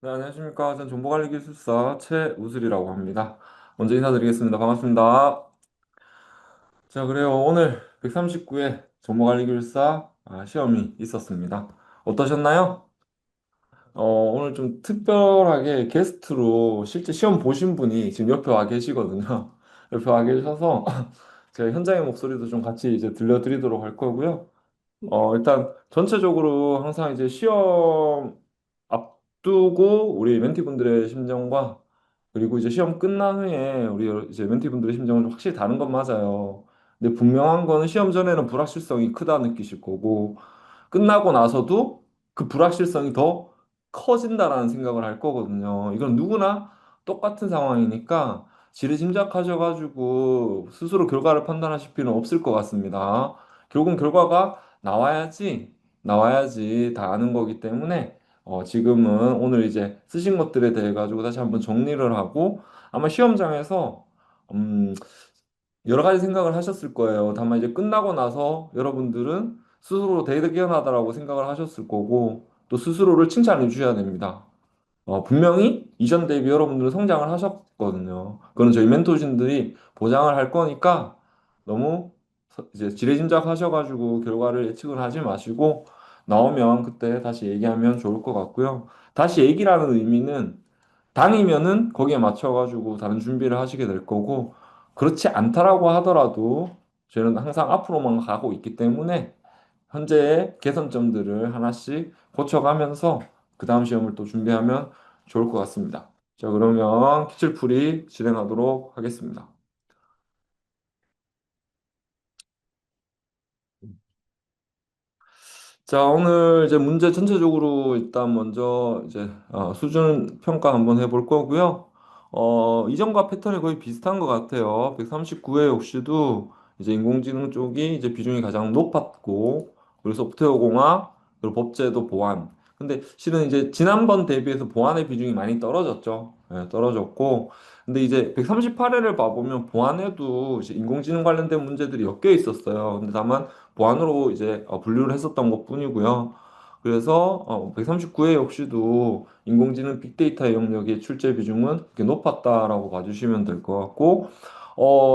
네, 안녕하십니까. 전 정보관리기술사 최우슬이라고 합니다. 먼저 인사드리겠습니다. 반갑습니다. 자, 그래요. 오늘 139회 정보관리기술사 시험이 있었습니다. 어떠셨나요? 오늘 좀 특별하게 게스트로 실제 시험 보신 분이 지금 옆에 와 계시거든요. 옆에 와 계셔서 제가 현장의 목소리도 좀 같이 이제 들려드리도록 할 거고요. 일단 전체적으로 항상 이제 시험 앞두고 우리 멘티분들의 심정과 그리고 이제 시험 끝난 후에 우리 이제 멘티분들의 심정은 좀 확실히 다른 건 맞아요. 근데 분명한 거는 시험 전에는 불확실성이 크다 느끼실 거고 끝나고 나서도 그 불확실성이 더 커진다라는 생각을 할 거거든요. 이건 누구나 똑같은 상황이니까 지레짐작하셔가지고 스스로 결과를 판단하실 필요는 없을 것 같습니다. 결국은 결과가 나와야지 다 아는 거기 때문에 지금은 오늘 이제 쓰신 것들에 대해 가지고 다시 한번 정리를 하고 아마 시험장에서 음, 여러 가지 생각을 하셨을 거예요. 다만 이제 끝나고 나서 여러분들은 스스로 대견하다라고 생각을 하셨을 거고 또 스스로를 칭찬해 주셔야 됩니다. 분명히 이전 대비 여러분들은 성장을 하셨거든요. 그거는 저희 멘토진들이 보장을 할 거니까 너무 이제 지레짐작 하셔가지고 결과를 예측을 하지 마시고 나오면 그때 다시 얘기하면 좋을 것 같고요. 다시 얘기라는 의미는 당이면은 거기에 맞춰가지고 다른 준비를 하시게 될 거고 그렇지 않다라고 하더라도 저희는 항상 앞으로만 가고 있기 때문에 현재의 개선점들을 하나씩 고쳐가면서 그 다음 시험을 또 준비하면 좋을 것 같습니다. 자, 그러면 기출풀이 진행하도록 하겠습니다. 자, 오늘 이제 문제 전체적으로 일단 먼저 이제 수준 평가 한번 해볼 거고요. 이전과 패턴이 거의 비슷한 것 같아요. 139회 역시도 이제 인공지능 쪽이 이제 비중이 가장 높았고, 그리고 소프트웨어 공학, 그리고 법제도 보안. 근데 실은 이제 지난번 대비해서 보안의 비중이 많이 떨어졌죠. 예, 떨어졌고, 근데 이제 138회를 봐보면 보안에도 이제 인공지능 관련된 문제들이 엮여 있었어요. 근데 다만 보안으로 이제 분류를 했었던 것뿐이고요. 그래서 139회 역시도 인공지능 빅데이터 영역의 출제 비중은 그렇게 높았다라고 봐주시면 될 것 같고,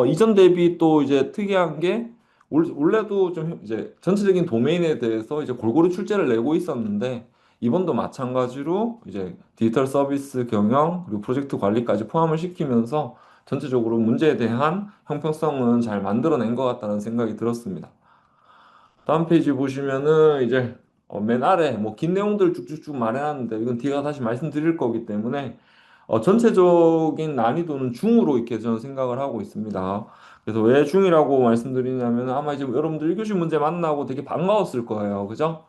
이전 대비 또 이제 특이한 게 원래도 좀 이제 전체적인 도메인에 대해서 이제 골고루 출제를 내고 있었는데 이번도 마찬가지로 이제 디지털 서비스 경영 그리고 프로젝트 관리까지 포함을 시키면서 전체적으로 문제에 대한 형평성은 잘 만들어낸 것 같다는 생각이 들었습니다. 다음 페이지 보시면은 이제 맨 아래 뭐 긴 내용들 쭉쭉쭉 말해놨는데 이건 뒤가 다시 말씀드릴 거기 때문에 전체적인 난이도는 중으로 이렇게 저는 생각을 하고 있습니다. 그래서 왜 중이라고 말씀드리냐면 아마 이제 여러분들 1교시 문제 만나고 되게 반가웠을 거예요. 그죠?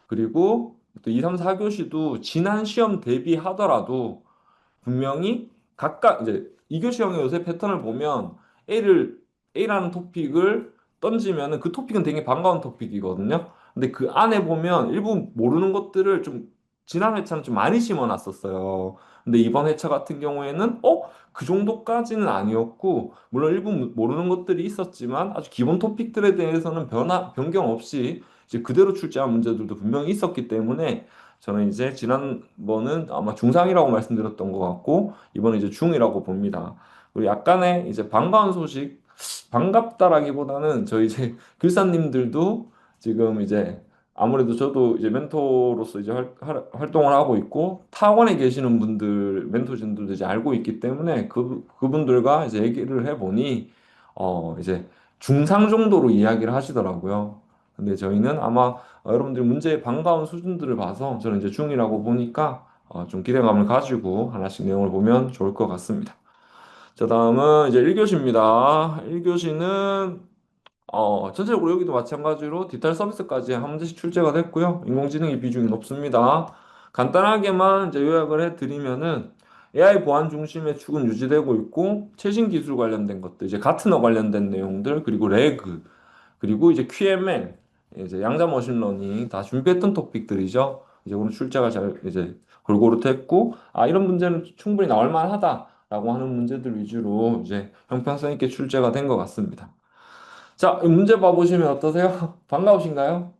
그리고 또 2, 3, 4교시도 지난 시험 대비하더라도 분명히 각각 이제 이교시형의 요새 패턴을 보면 A라는 토픽을 던지면은 그 토픽은 되게 반가운 토픽이거든요. 근데 그 안에 보면 일부 모르는 것들을 좀 지난 회차는 좀 많이 심어놨었어요. 근데 이번 회차 같은 경우에는 그 정도까지는 아니었고 물론 일부 모르는 것들이 있었지만 아주 기본 토픽들에 대해서는 변경 없이 이제 그대로 출제한 문제들도 분명히 있었기 때문에 저는 이제 지난번은 아마 중상이라고 말씀드렸던 것 같고 이번은 이제 중이라고 봅니다. 그리고 약간의 이제 반가운 소식, 반갑다라기보다는 저희 이제 교사님들도 지금 이제 아무래도 저도 이제 멘토로서 이제 활동을 하고 있고 타원에 계시는 분들 멘토진들도 이제 알고 있기 때문에 그분들과 이제 얘기를 해보니 이제 중상 정도로 이야기를 하시더라고요. 근데 저희는 아마 여러분들이 문제의 반가운 수준들을 봐서 저는 이제 중이라고 보니까 좀 기대감을 가지고 하나씩 내용을 보면 좋을 것 같습니다. 자, 다음은 이제 1교시입니다. 1교시는 전체적으로 여기도 마찬가지로 디지털 서비스까지 한 문제씩 출제가 됐고요. 인공지능의 비중이 높습니다. 간단하게만 이제 요약을 해드리면은 AI 보안 중심의 축은 유지되고 있고 최신 기술 관련된 것들, 이제 가트너 관련된 내용들, 그리고 레그, 그리고 이제 QML, 이제 양자 머신러닝 다 준비했던 토픽들이죠. 이제 오늘 출제가 잘 이제 골고루 됐고, 이런 문제는 충분히 나올 만하다라고 하는 문제들 위주로 이제 형평성 있게 출제가 된 것 같습니다. 자, 이 문제 봐보시면 어떠세요? 반가우신가요?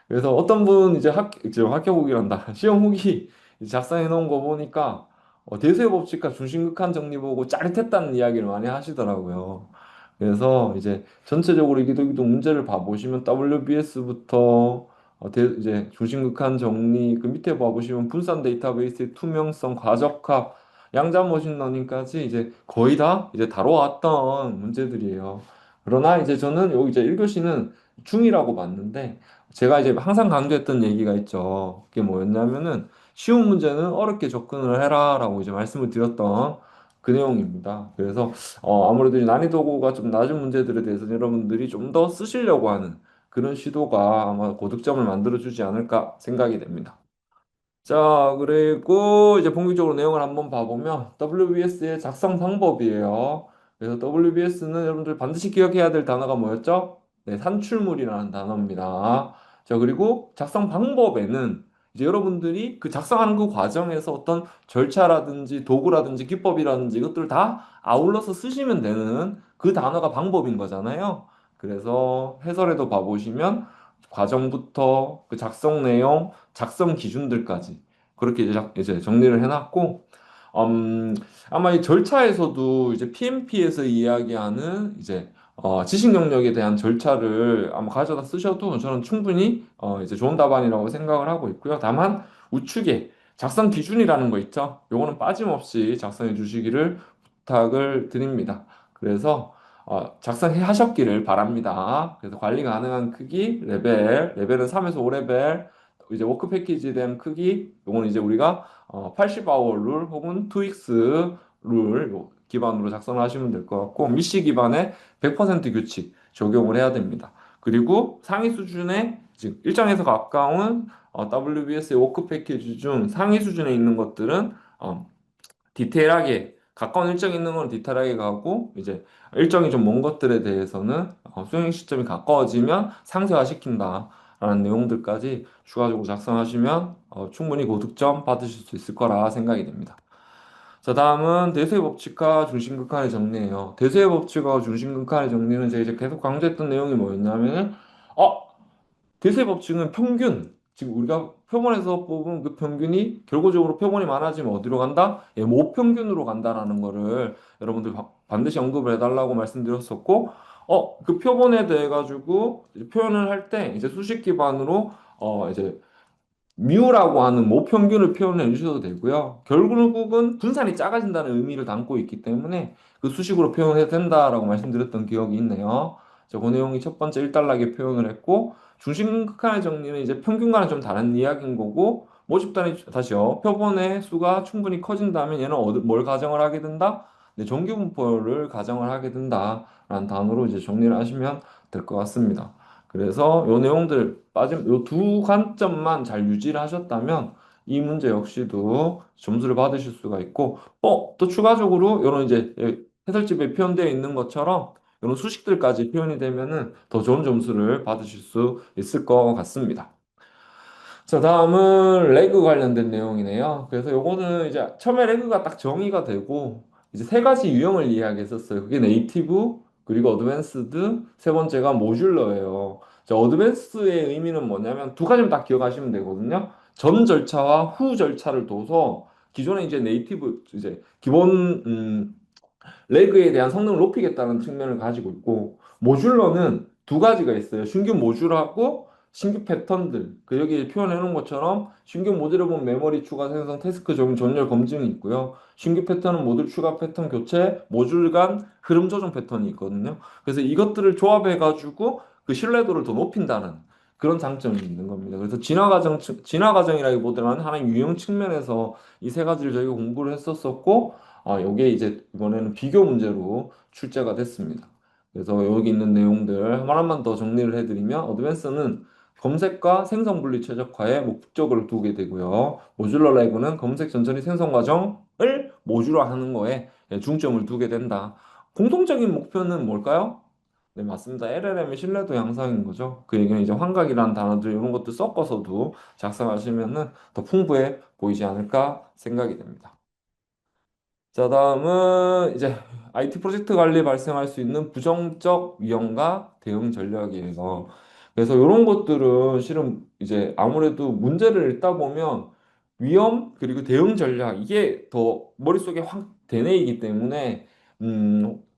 그래서 어떤 분 이제 지금 합격 후기란다. 시험 후기 작성해 놓은 거 보니까 대수의 법칙과 중심극한 정리 보고 짜릿했다는 이야기를 많이 하시더라고요. 그래서 이제 전체적으로 이기도 문제를 봐보시면 WBS부터 이제 중심극한 정리 그 밑에 봐보시면 분산 데이터베이스의 투명성, 과적합, 양자 머신러닝까지 이제 거의 다 이제 다뤄왔던 문제들이에요. 그러나 이제 저는 여기 이제 1교시는 중이라고 봤는데 제가 이제 항상 강조했던 얘기가 있죠. 그게 뭐였냐면은 쉬운 문제는 어렵게 접근을 해라라고 이제 말씀을 드렸던 그 내용입니다. 그래서 아무래도 이 난이도가 좀 낮은 문제들에 대해서 여러분들이 좀 더 쓰시려고 하는 그런 시도가 아마 고득점을 만들어주지 않을까 생각이 됩니다. 자, 그리고 이제 본격적으로 내용을 한번 봐보면 WBS의 작성 방법이에요. 그래서 WBS는 여러분들 반드시 기억해야 될 단어가 뭐였죠? 네, 산출물이라는 단어입니다. 자, 그리고 작성 방법에는 이제 여러분들이 그 작성하는 그 과정에서 어떤 절차라든지 도구라든지 기법이라든지 이것들을 다 아울러서 쓰시면 되는 그 단어가 방법인 거잖아요. 그래서 해설에도 봐보시면 과정부터 그 작성 내용, 작성 기준들까지 그렇게 이제 정리를 해놨고, 음, 아마 이 절차에서도 이제 PMP에서 이야기하는 이제 지식 영역에 대한 절차를 아마 가져다 쓰셔도 저는 충분히 이제 좋은 답안이라고 생각을 하고 있고요. 다만 우측에 작성 기준이라는 거 있죠. 요거는 빠짐없이 작성해 주시기를 부탁을 드립니다. 그래서 작성해 하셨기를 바랍니다. 그래서 관리 가능한 크기, 레벨은 3에서 5레벨, 이제 워크 패키지에 대한 크기, 요거는 이제 우리가 80아워 룰 혹은 2x 룰 기반으로 작성을 하시면 될 것 같고, 미시 기반의 100% 규칙 적용을 해야 됩니다. 그리고 상위 수준의 즉 일정에서 가까운 WBS의 워크 패키지 중 상위 수준에 있는 것들은 디테일하게 가까운 일정이 있는 건 디테일하게 가고 이제 일정이 좀 먼 것들에 대해서는 수행 시점이 가까워지면 상세화시킨다라는 내용들까지 추가적으로 작성하시면 충분히 고득점 받으실 수 있을 거라 생각이 됩니다. 자, 다음은 대수의 법칙과 중심극한의 정리예요. 대수의 법칙과 중심극한의 정리는 제가 이제 계속 강조했던 내용이 뭐였냐면, 대세 법칙은 평균. 지금 우리가 표본에서 뽑은 그 평균이 결과적으로 표본이 많아지면 어디로 간다? 예, 모평균으로 간다라는 거를 여러분들 반드시 언급을 해달라고 말씀드렸었고, 그 표본에 대해 가지고 표현을 할 때 이제 수식 기반으로 이제 뮤라고 하는 모평균을 표현해 주셔도 되고요. 결국은 분산이 작아진다는 의미를 담고 있기 때문에 그 수식으로 표현해도 된다라고 말씀드렸던 기억이 있네요. 그 내용이 첫 번째 일단락에 표현을 했고 중심극한의 정리는 이제 평균과는 좀 다른 이야기인 거고 모집단이 다시요. 표본의 수가 충분히 커진다면 얘는 뭘 가정을 하게 된다? 네, 정규분포를 가정을 하게 된다라는 단어로 이제 정리를 하시면 될 것 같습니다. 그래서 요 내용들 빠짐 요 두 관점만 잘 유지를 하셨다면 이 문제 역시도 점수를 받으실 수가 있고 또 추가적으로 요런 이제 해설집에 표현되어 있는 것처럼 이런 수식들까지 표현이 되면은 더 좋은 점수를 받으실 수 있을 것 같습니다. 자, 다음은 레그 관련된 내용이네요. 그래서 요거는 이제 처음에 레그가 딱 정의가 되고 이제 세 가지 유형을 이야기했었어요. 그게 네이티브, 그리고 어드밴스드, 세 번째가 모듈러예요. 자, 어드밴스의 의미는 뭐냐면 두 가지만 딱 기억하시면 되거든요. 전 절차와 후 절차를 둬서 기존에 이제 네이티브 이제 기본 레그에 대한 성능을 높이겠다는 측면을 가지고 있고 모듈러는 두 가지가 있어요. 신규 모듈하고 신규 패턴들. 그 여기 표현해 놓은 것처럼 신규 모듈에 보면 메모리 추가 생성 태스크 적용 전열 검증이 있고요. 신규 패턴은 모듈 추가 패턴 교체, 모듈 간 흐름 조정 패턴이 있거든요. 그래서 이것들을 조합해 가지고 그 신뢰도를 더 높인다는 그런 장점이 있는 겁니다. 그래서 진화 과정이라기보다는 하나의 유형 측면에서 이 세 가지를 저희가 공부를 했었었고 요게 이제 이번에는 비교 문제로 출제가 됐습니다. 그래서 여기 있는 내용들 하나만 더 정리를 해드리면 어드밴스는 검색과 생성 분리 최적화에 목적을 두게 되고요. 모듈러 레그는 검색 전처리 생성 과정을 모듈화하는 거에 중점을 두게 된다. 공통적인 목표는 뭘까요? 네, 맞습니다. LLM의 신뢰도 향상인 거죠. 그 얘기는 이제 환각이라는 단어들 이런 것도 섞어서도 작성하시면은 더 풍부해 보이지 않을까 생각이 됩니다. 자, 다음은 이제 IT 프로젝트 관리에 발생할 수 있는 부정적 위험과 대응 전략이에요. 그래서 이런 것들은 실은 이제 아무래도 문제를 읽다 보면 위험 그리고 대응 전략 이게 더 머릿속에 확 되뇌이기 때문에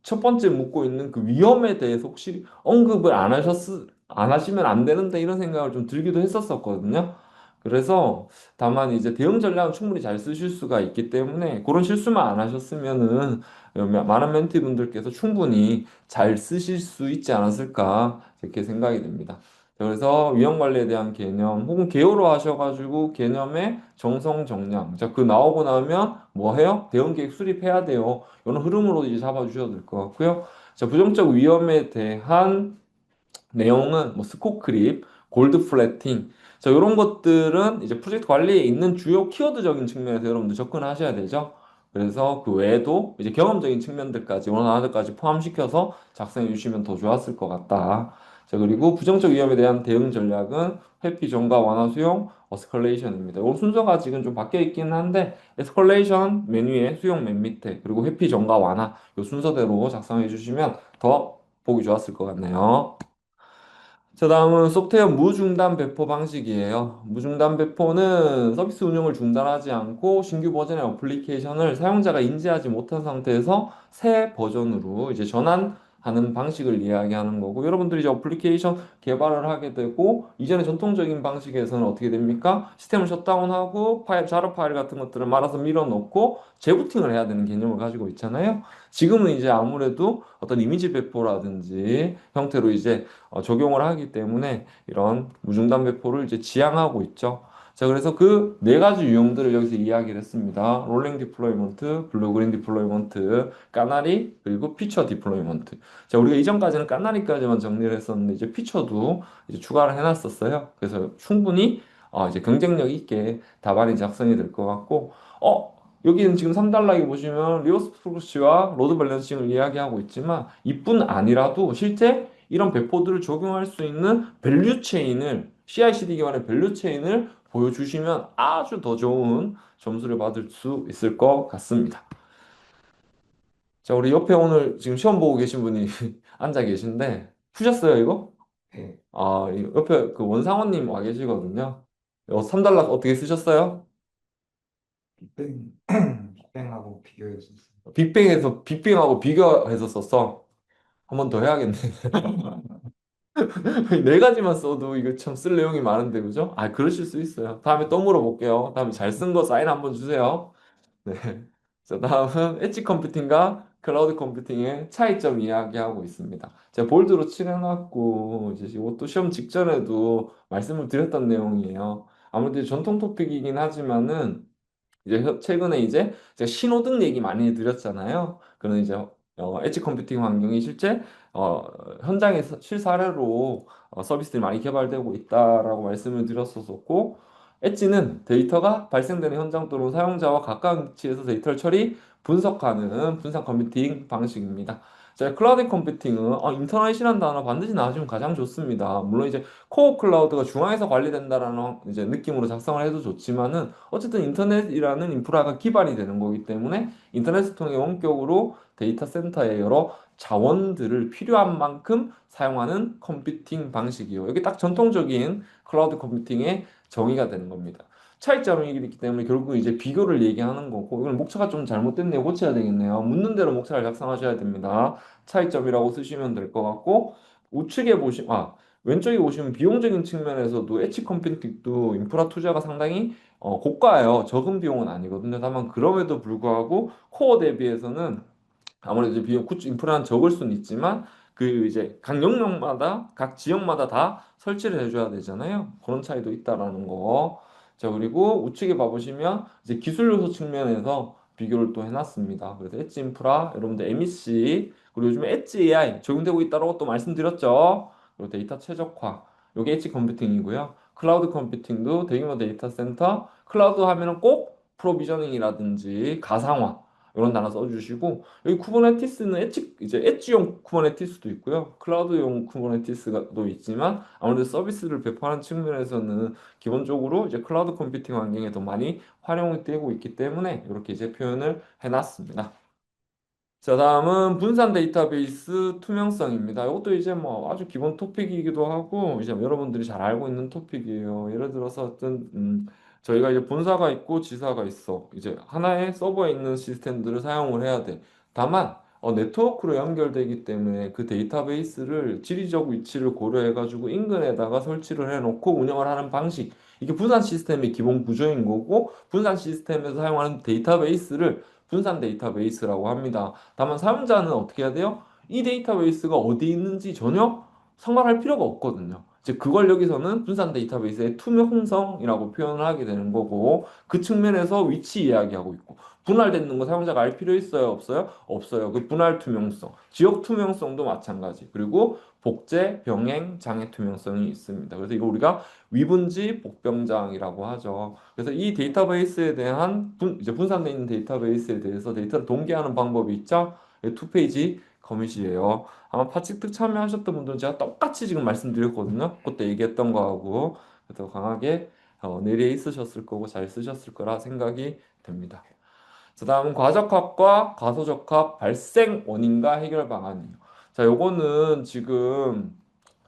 첫 번째 묻고 있는 그 위험에 대해서 혹시 언급을 안 하시면 안 되는데 이런 생각을 좀 들기도 했었었거든요. 그래서 다만 이제 대응 전략은 충분히 잘 쓰실 수가 있기 때문에 그런 실수만 안 하셨으면은 많은 멘티분들께서 충분히 잘 쓰실 수 있지 않았을까 이렇게 생각이 됩니다. 그래서 위험 관리에 대한 개념 혹은 개요로 하셔가지고 개념의 정성 정량. 자, 그 나오고 나면 뭐 해요? 대응 계획 수립해야 돼요. 이런 흐름으로 이제 잡아주셔도 될 것 같고요. 자, 부정적 위험에 대한 내용은 뭐 스코 크립, 골드 플래팅. 자, 이런 것들은 이제 프로젝트 관리에 있는 주요 키워드적인 측면에서 여러분들 접근하셔야 되죠. 그래서 그 외에도 이제 경험적인 측면들까지, 원하나들까지 포함시켜서 작성해 주시면 더 좋았을 것 같다. 자, 그리고 부정적 위험에 대한 대응 전략은 회피, 전가, 완화, 수용, 어스컬레이션입니다. 이 순서가 지금 좀 바뀌어 있기는 한데, 에스컬레이션 메뉴에 수용 맨 밑에, 그리고 회피, 전가, 완화, 이 순서대로 작성해 주시면 더 보기 좋았을 것 같네요. 자, 다음은 소프트웨어 무중단 배포 방식이에요. 무중단 배포는 서비스 운영을 중단하지 않고 신규 버전의 어플리케이션을 사용자가 인지하지 못한 상태에서 새 버전으로 이제 전환하는 방식을 이야기하는 거고, 여러분들이 이제 어플리케이션 개발을 하게 되고, 이전에 전통적인 방식에서는 어떻게 됩니까? 시스템을 셧다운하고 자료 파일 같은 것들을 말아서 밀어넣고 재부팅을 해야 되는 개념을 가지고 있잖아요. 지금은 이제 아무래도 어떤 이미지 배포라든지 형태로 이제 적용을 하기 때문에 이런 무중단 배포를 이제 지향하고 있죠. 자, 그래서 그 네 가지 유형들을 여기서 이야기를 했습니다. 롤링 디플로이먼트, 블루 그린 디플로이먼트, 까나리, 그리고 피처 디플로이먼트. 자, 우리가 이전까지는 까나리까지만 정리를 했었는데 이제 피처도 이제 추가를 해놨었어요. 그래서 충분히 이제 경쟁력 있게 답안이 작성이 될 것 같고, 여기는 지금 3단락에 보시면 리버스 프로시와 로드 밸런싱을 이야기하고 있지만 이뿐 아니라도 실제 이런 배포들을 적용할 수 있는 밸류 체인을 CI/CD 기반의 밸류 체인을 보여주시면 아주 더 좋은 점수를 받을 수 있을 것 같습니다. 자, 우리 옆에 오늘 지금 시험 보고 계신 분이 앉아 계신데 푸셨어요, 이거? 네. 옆에 그 원상원님 와 계시거든요. 3단락 어떻게 쓰셨어요? 빅뱅, 빅뱅하고 비교해줬어요. 빅뱅하고 비교해서 썼어. 한 번 더 해야겠네. 네 가지만 써도 이거 참 쓸 내용이 많은데, 그죠? 그러실 수 있어요. 다음에 또 물어볼게요. 다음에 잘 쓴 거 사인 한번 주세요. 네. 자, 다음은 엣지 컴퓨팅과 클라우드 컴퓨팅의 차이점 이야기하고 있습니다. 제가 볼드로 칠해놨고, 이제 이것도 시험 직전에도 말씀을 드렸던 내용이에요. 아무래도 전통 토픽이긴 하지만은, 이제 최근에 이제 제가 신호등 얘기 많이 해드렸잖아요. 그런 이제 엣지 컴퓨팅 환경이 실제 어, 현장에서 실사례로 서비스들이 많이 개발되고 있다라고 말씀을 드렸었고, 엣지는 데이터가 발생되는 현장 또는 사용자와 가까운 위치에서 데이터를 처리, 분석하는 분산 컴퓨팅 방식입니다. 자, 클라우드 컴퓨팅은 인터넷이라는 단어 반드시 나와주면 가장 좋습니다. 물론 이제 코어 클라우드가 중앙에서 관리된다라는 이제 느낌으로 작성을 해도 좋지만은 어쨌든 인터넷이라는 인프라가 기반이 되는 거기 때문에 인터넷을 통해 원격으로 데이터 센터의 여러 자원들을 필요한 만큼 사용하는 컴퓨팅 방식이요. 여기 딱 전통적인 클라우드 컴퓨팅의 정의가 되는 겁니다. 차이점이 있기 때문에 결국 이제 비교를 얘기하는 거고, 이건 목차가 좀 잘못됐네요. 고쳐야 되겠네요. 묻는 대로 목차를 작성하셔야 됩니다. 차이점이라고 쓰시면 될 것 같고, 우측에 왼쪽에 보시면 비용적인 측면에서도 엣지 컴퓨팅도 인프라 투자가 상당히 고가예요. 적은 비용은 아니거든요. 다만 그럼에도 불구하고 코어 대비해서는 아무래도 이제 비용 구축 인프라는 적을 수는 있지만 그 이제 각 영역마다 각 지역마다 다 설치를 해줘야 되잖아요. 그런 차이도 있다라는 거. 자, 그리고 우측에 봐보시면 이제 기술 요소 측면에서 비교를 또 해놨습니다. 그래서 엣지 인프라 여러분들 MEC 그리고 요즘에 엣지 AI 적용되고 있다고 또 말씀드렸죠. 그리고 데이터 최적화 요게 엣지 컴퓨팅이고요. 클라우드 컴퓨팅도 대규모 데이터 센터 클라우드 하면은 꼭 프로비저닝이라든지 가상화 이런 단어 써주시고, 여기 쿠버네티스는 이제 엣지용 쿠버네티스도 있고요. 클라우드용 쿠버네티스도 있지만 아무래도 서비스를 배포하는 측면에서는 기본적으로 이제 클라우드 컴퓨팅 환경에 더 많이 활용이 되고 있기 때문에 이렇게 이제 표현을 해놨습니다. 자, 다음은 분산 데이터베이스 투명성입니다. 이것도 이제 뭐 아주 기본 토픽이기도 하고, 이제 여러분들이 잘 알고 있는 토픽이에요. 예를 들어서 어떤, 저희가 이제 본사가 있고 지사가 있어. 이제 하나의 서버에 있는 시스템들을 사용을 해야 돼. 다만 네트워크로 연결되기 때문에 그 데이터베이스를 지리적 위치를 고려해가지고 인근에다가 설치를 해놓고 운영을 하는 방식. 이게 분산 시스템의 기본 구조인 거고 분산 시스템에서 사용하는 데이터베이스를 분산 데이터베이스라고 합니다. 다만 사용자는 어떻게 해야 돼요? 이 데이터베이스가 어디 있는지 전혀 상관할 필요가 없거든요. 즉 그걸 여기서는 분산 데이터베이스의 투명성이라고 표현을 하게 되는 거고 그 측면에서 위치 이야기하고 있고 분할되는 거 사용자가 알 필요 있어요? 없어요? 없어요. 그 분할 투명성, 지역 투명성도 마찬가지. 그리고 복제, 병행, 장애 투명성이 있습니다. 그래서 이거 우리가 위분지 복병장이라고 하죠. 그래서 이 데이터베이스에 대한 이제 분산되어 있는 데이터베이스에 대해서 데이터를 동기하는 방법이 있죠. 투페이지 커밋이에요. 아마 파칙특 참여하셨던 분들은 제가 똑같이 지금 말씀드렸거든요. 그때 얘기했던 거하고 그래서 강하게 내리에 있으셨을 거고 잘 쓰셨을 거라 생각이 됩니다. 자, 다음은 과적합과 가소적합 발생 원인과 해결 방안이에요. 자, 요거는 지금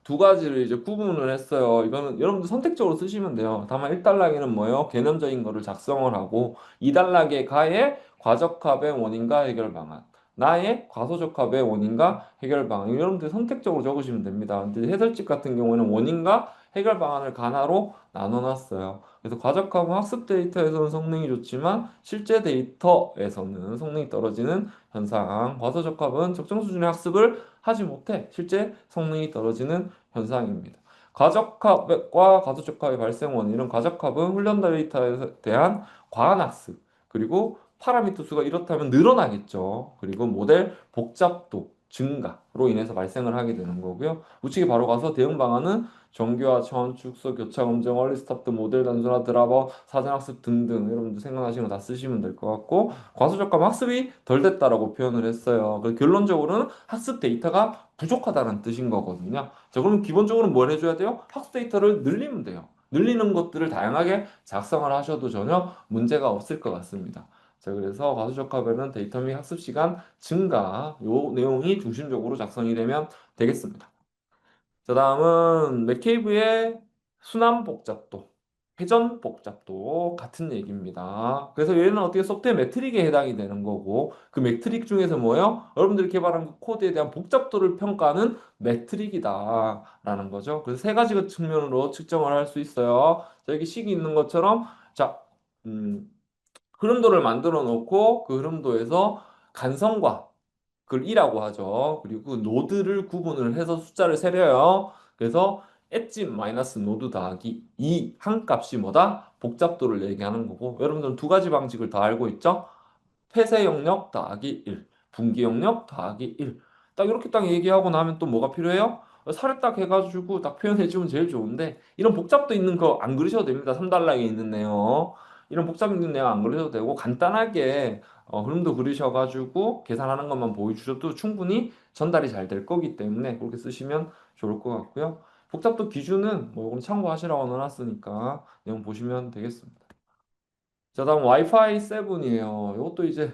두 가지를 이제 구분을 했어요. 이거는 여러분들 선택적으로 쓰시면 돼요. 다만 1단락에는 뭐예요? 개념적인 거를 작성을 하고 2단락에 가의 과적합의 원인과 해결 방안. 나의 과소적합의 원인과 해결 방안. 여러분들 선택적으로 적으시면 됩니다. 근데 해설집 같은 경우에는 원인과 해결 방안을 가나로 나눠놨어요. 그래서 과적합은 학습 데이터에서는 성능이 좋지만 실제 데이터에서는 성능이 떨어지는 현상. 과소적합은 적정 수준의 학습을 하지 못해 실제 성능이 떨어지는 현상입니다. 과적합과 가소적합의 발생 원인은 과적합은 훈련 데이터에 대한 과한학습 그리고 파라미터 수가 이렇다면 늘어나겠죠. 그리고 모델 복잡도 증가로 인해서 발생을 하게 되는 거고요. 우측에 바로 가서 대응 방안은 정교화, 차원 축소, 교차 검정, 얼리 스타트, 모델 단순화, 드랍업, 사전학습 등등 여러분들 생각나시는 거 다 쓰시면 될 것 같고 과소적합 학습이 덜 됐다라고 표현을 했어요. 그래서 결론적으로는 학습 데이터가 부족하다는 뜻인 거거든요. 자, 그럼 기본적으로 뭘 해줘야 돼요? 학습 데이터를 늘리면 돼요. 늘리는 것들을 다양하게 작성을 하셔도 전혀 문제가 없을 것 같습니다. 자, 그래서 과소적합에는 데이터 및 학습 시간 증가 요 내용이 중심적으로 작성이 되면 되겠습니다. 자, 다음은 맥케이브의 순환 복잡도, 회전 복잡도 같은 얘기입니다. 그래서 얘는 어떻게 소프트웨어 매트릭에 해당이 되는 거고 그 매트릭 중에서 뭐예요? 여러분들이 개발한 그 코드에 대한 복잡도를 평가하는 매트릭이다라는 거죠. 그래서 세 가지 측면으로 측정을 할 수 있어요. 자, 여기 식이 있는 것처럼 자, 음, 흐름도를 만들어 놓고 그 흐름도에서 간성과 그걸 이라고 하죠. 그리고 노드를 구분을 해서 숫자를 세려요. 그래서 엣지 마이너스 노드 더하기 2 한 값이 뭐다? 복잡도를 얘기하는 거고 여러분들은 두 가지 방식을 다 알고 있죠? 폐쇄 영역 더하기 1, 분기 영역 더하기 1. 딱 이렇게 딱 얘기하고 나면 또 뭐가 필요해요? 사례 딱 해가지고 딱 표현해주면 제일 좋은데 이런 복잡도 있는 거 안 그리셔도 됩니다. 3단락에 있는 내용. 이런 복잡 있는 내용 안 그리셔도 되고 간단하게 흐름도 그리셔가지고 계산하는 것만 보여주셔도 충분히 전달이 잘 될 거기 때문에 그렇게 쓰시면 좋을 것 같고요. 복잡도 기준은 뭐 이건 참고하시라고 넣어놨으니까 내용 보시면 되겠습니다. 자, 다음 와이파이 7이에요. 이것도 이제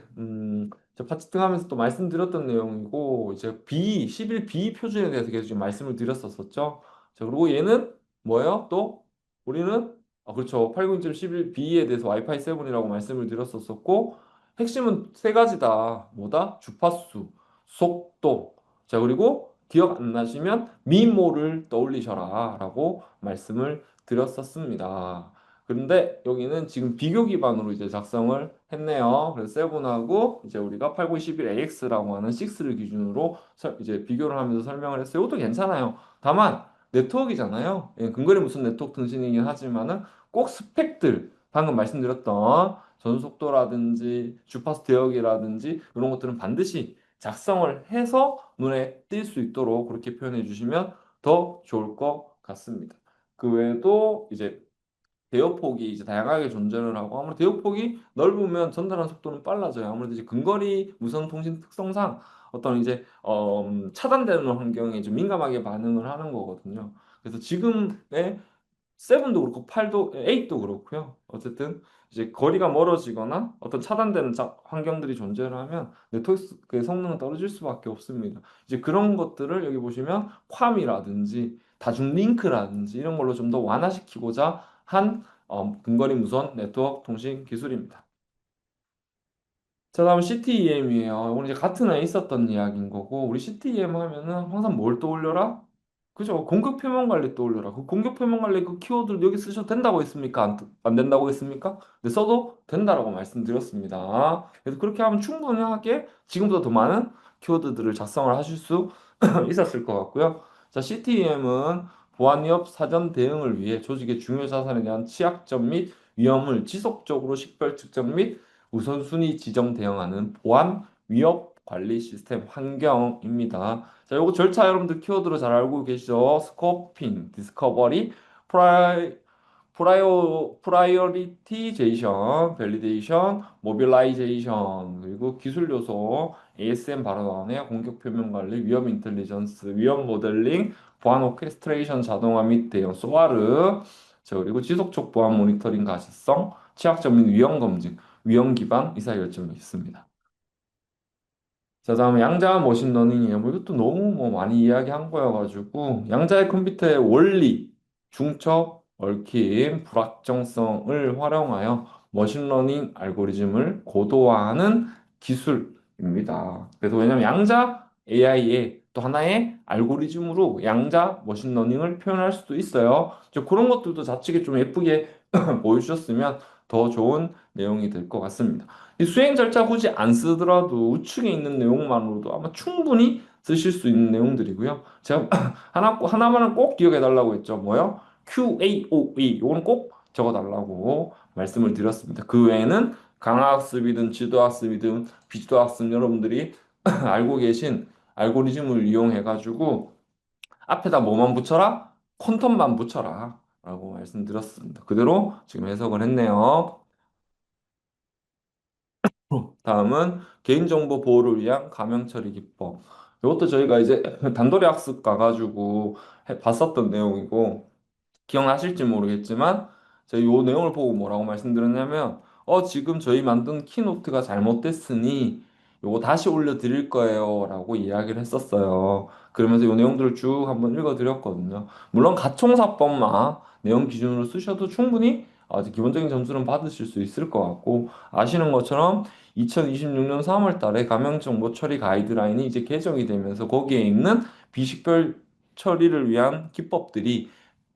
저 파치팅 하면서 또 말씀드렸던 내용이고 이제 B 11B 표준에 대해서 계속 지금 말씀을 드렸었죠. 자, 그리고 얘는 뭐예요? 또 우리는 그렇죠. 802.11B에 대해서 와이파이 7이라고 말씀을 드렸었고 핵심은 세 가지다. 뭐다? 주파수, 속도. 자, 그리고 기억 안 나시면 미모를 떠올리셔라라고 말씀을 드렸었습니다. 근데 여기는 지금 비교 기반으로 이제 작성을 했네요. 그래서 세븐하고 이제 우리가 8911AX라고 하는 6를 기준으로 이제 비교를 하면서 설명을 했어요. 이것도 괜찮아요. 다만 네트워크이잖아요. 예, 근거리 무슨 네트워크 통신이긴 하지만은 꼭 스펙들 방금 말씀드렸던 전속도라든지 주파수 대역이라든지 이런 것들은 반드시 작성을 해서 눈에 띌 수 있도록 그렇게 표현해 주시면 더 좋을 것 같습니다. 그 외에도 이제 대역폭이 이제 다양하게 존재를 하고 아무래도 대역폭이 넓으면 전달하는 속도는 빨라져요. 아무래도 이제 근거리 무선 통신 특성상 어떤 이제 차단되는 환경에 좀 민감하게 반응을 하는 거거든요. 그래서 지금의 세븐도 그렇고 8도, 8도 그렇고요. 어쨌든 이제 거리가 멀어지거나 어떤 차단되는 환경들이 존재를 하면 네트워크의 성능은 떨어질 수밖에 없습니다. 이제 그런 것들을 여기 보시면 괌이라든지 다중 링크라든지 이런 걸로 좀 더 완화시키고자 한 근거리 무선 네트워크 통신 기술입니다. 자, 다음 CTEM이에요. 이건 이제 같은 해에 있었던 이야기인 거고, 우리 CTEM 하면은 항상 뭘 떠올려라? 그죠? 공격 표면 관리 떠올려라. 그 공격 표면 관리 그 키워드를 여기 쓰셔도 된다고 했습니까? 안 된다고 했습니까? 근데 써도 된다라고 말씀드렸습니다. 그래서 그렇게 하면 충분하게 지금보다 더 많은 키워드들을 작성을 하실 수 있었을 것 같고요. 자, CTEM은 보안 위협 사전 대응을 위해 조직의 중요 자산에 대한 취약점 및 위험을 지속적으로 식별 측정 및 우선순위 지정 대응하는 보안 위협 관리 시스템 환경입니다. 자, 요거 절차 여러분들 키워드로 잘 알고 계시죠? 스코핑, 디스커버리, 프라이, 프라이어리티제이션, 밸리데이션, 모빌라이제이션, 그리고 기술 요소, ASM 바로 나오네요. 공격 표면 관리, 위험 인텔리전스, 위험 모델링, 보안 오케스트레이션 자동화 및 대응, 소아르, 자, 그리고 지속적 보안 모니터링 가시성, 취약점 및 위험 검증, 위험 기반 의사결정이 있습니다. 자, 다음에 양자 머신러닝이에요. 뭐 이것도 너무 뭐 많이 이야기한 거여가지고 양자의 컴퓨터의 원리, 중첩, 얽힘, 불확정성을 활용하여 머신러닝 알고리즘을 고도화하는 기술입니다. 그래서 왜냐면 양자 AI의 또 하나의 알고리즘으로 양자 머신러닝을 표현할 수도 있어요. 그런 것들도 좌측에 좀 예쁘게 보여주셨으면 더 좋은 내용이 될 것 같습니다. 이 수행 절차 굳이 안 쓰더라도 우측에 있는 내용만으로도 아마 충분히 쓰실 수 있는 내용들이고요. 제가 하나만은 꼭 기억해 달라고 했죠. 뭐요? QAOE. 요거는 꼭 적어 달라고 말씀을 드렸습니다. 그 외에는 강화학습이든 지도학습이든 비지도학습 여러분들이 알고 계신 알고리즘을 이용해 가지고 앞에다 뭐만 붙여라? 콘텀만 붙여라. 라고 말씀드렸습니다. 그대로 지금 해석을 했네요. 다음은 개인정보 보호를 위한 가명 처리 기법. 이것도 저희가 이제 단도리 학습 가가지고 봤었던 내용이고, 기억나실지 모르겠지만 제가 이 내용을 보고 뭐라고 말씀드렸냐면 지금 저희 만든 키노트가 잘못됐으니 요거 다시 올려드릴 거예요 라고 이야기를 했었어요. 그러면서 이 내용들을 쭉 한번 읽어드렸거든요. 물론 가총사법만 내용 기준으로 쓰셔도 충분히 아주 기본적인 점수는 받으실 수 있을 것 같고 아시는 것처럼 2026년 3월 달에 감염정보 처리 가이드라인이 이제 개정이 되면서 거기에 있는 비식별 처리를 위한 기법들이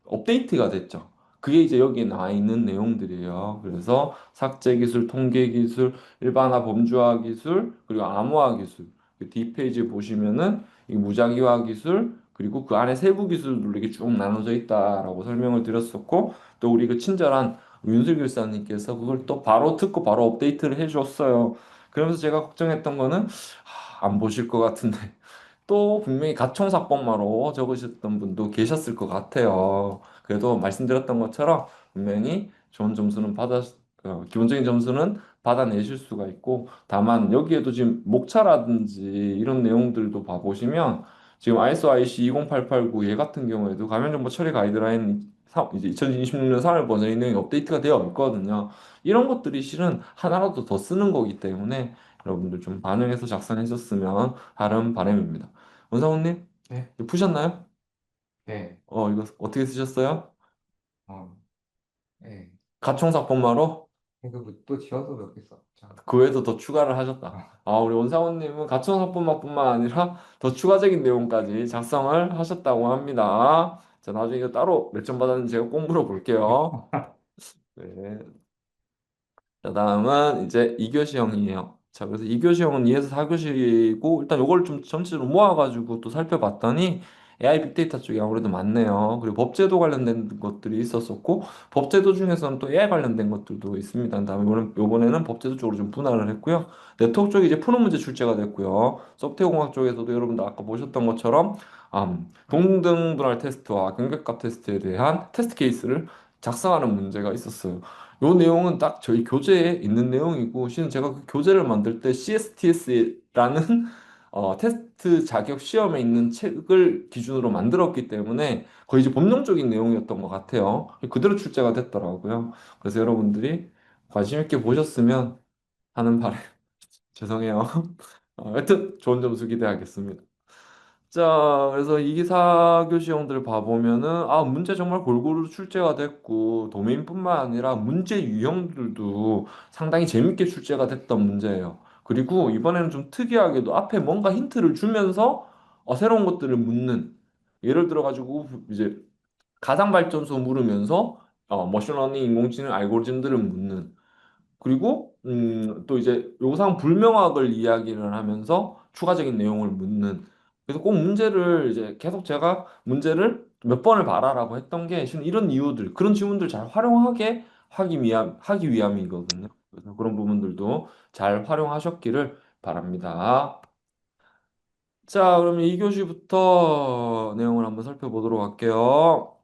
업데이트가 됐죠. 그게 이제 여기에 나와 있는 내용들이에요. 그래서 삭제 기술, 통계 기술, 일반화 범주화 기술, 그리고 암호화 기술. 그 뒷페이지 보시면은 이 무작위화 기술, 그리고 그 안에 세부 기술들로 이렇게 쭉 나눠져 있다라고 설명을 드렸었고, 또 우리 그 친절한 윤슬 교사님께서 그걸 또 바로 듣고 바로 업데이트를 해줬어요. 그러면서 제가 걱정했던 거는 안 보실 것 같은데 또 분명히 가청사법마로 적으셨던 분도 계셨을 것 같아요. 그래도 말씀드렸던 것처럼 분명히 좋은 점수는 기본적인 점수는 받아내실 수가 있고, 다만 여기에도 지금 목차라든지 이런 내용들도 봐보시면 지금 ISO IC 20889 얘 같은 경우에도 가면정보 처리 가이드라인 이제 2026년 3월 버전이 내용이 업데이트가 되어 있거든요. 이런 것들이 실은 하나라도 더 쓰는 거기 때문에 여러분들 좀 반영해서 작성하셨으면 하는 바람입니다. 원상훈님, 네, 이거 푸셨나요? 네, 이거 어떻게 쓰셨어요? 어, 네. 가청사법마로? 이거 뭐또 지어서 몇 개 썼죠. 그 외에도 더 추가를 하셨다. 아, 우리 원상훈님은 가청사법마뿐만 아니라 더 추가적인 내용까지 작성을 하셨다고 합니다. 자, 나중에 이거 따로 몇 점 받았는지 제가 꼭 물어볼게요. 네. 자, 다음은 이제 2교시형이에요. 자, 그래서 2교시형은 2에서 4교시고, 일단 요걸 좀 전체로 모아가지고 또 살펴봤더니 AI 빅데이터 쪽이 아무래도 많네요. 그리고 법제도 관련된 것들이 있었었고, 법제도 중에서는 또 AI 관련된 것들도 있습니다. 다음에 요번에는 법제도 쪽으로 좀 분할을 했고요. 네트워크 쪽이 이제 푸는 문제 출제가 됐고요. 소프트웨어 공학 쪽에서도 여러분들 아까 보셨던 것처럼, 동등 분할 테스트와 경계값 테스트에 대한 테스트 케이스를 작성하는 문제가 있었어요. 요 내용은 딱 저희 교재에 있는 내용이고, 실은 제가 그 교재를 만들 때 CSTS라는 테스트 자격 시험에 있는 책을 기준으로 만들었기 때문에 거의 이제 법령적인 내용이었던 것 같아요. 그대로 출제가 됐더라고요. 그래서 여러분들이 관심 있게 보셨으면 하는 바람. 죄송해요. 하여튼 좋은 점수 기대하겠습니다. 자, 그래서 이 4교시형들 봐보면은, 문제 정말 골고루 출제가 됐고, 도메인뿐만 아니라 문제 유형들도 상당히 재밌게 출제가 됐던 문제예요. 그리고 이번에는 좀 특이하게도 앞에 뭔가 힌트를 주면서 새로운 것들을 묻는, 예를 들어가지고 이제 가상발전소 물으면서 머신러닝 인공지능 알고리즘들을 묻는, 그리고 또 이제 요상 불명확을 이야기를 하면서 추가적인 내용을 묻는. 그래서 꼭 문제를 이제 계속 제가 문제를 몇 번을 봐라라고 했던 게 실은 이런 이유들, 그런 지문들 잘 활용하게 하기 위함이거든요. 그래서 그런 부분들도 잘 활용하셨기를 바랍니다. 자, 그러면 2교시부터 내용을 한번 살펴보도록 할게요.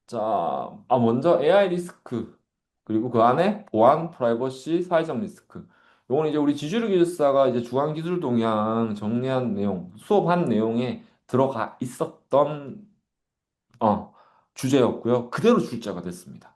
자, 먼저 AI 리스크, 그리고 그 안에 보안, 프라이버시, 사회적 리스크. 요건 이제 우리 지주류 기술사가 이제 주간 기술 동향 정리한 내용, 수업한 내용에 들어가 있었던 어, 주제였고요. 그대로 출제가 됐습니다.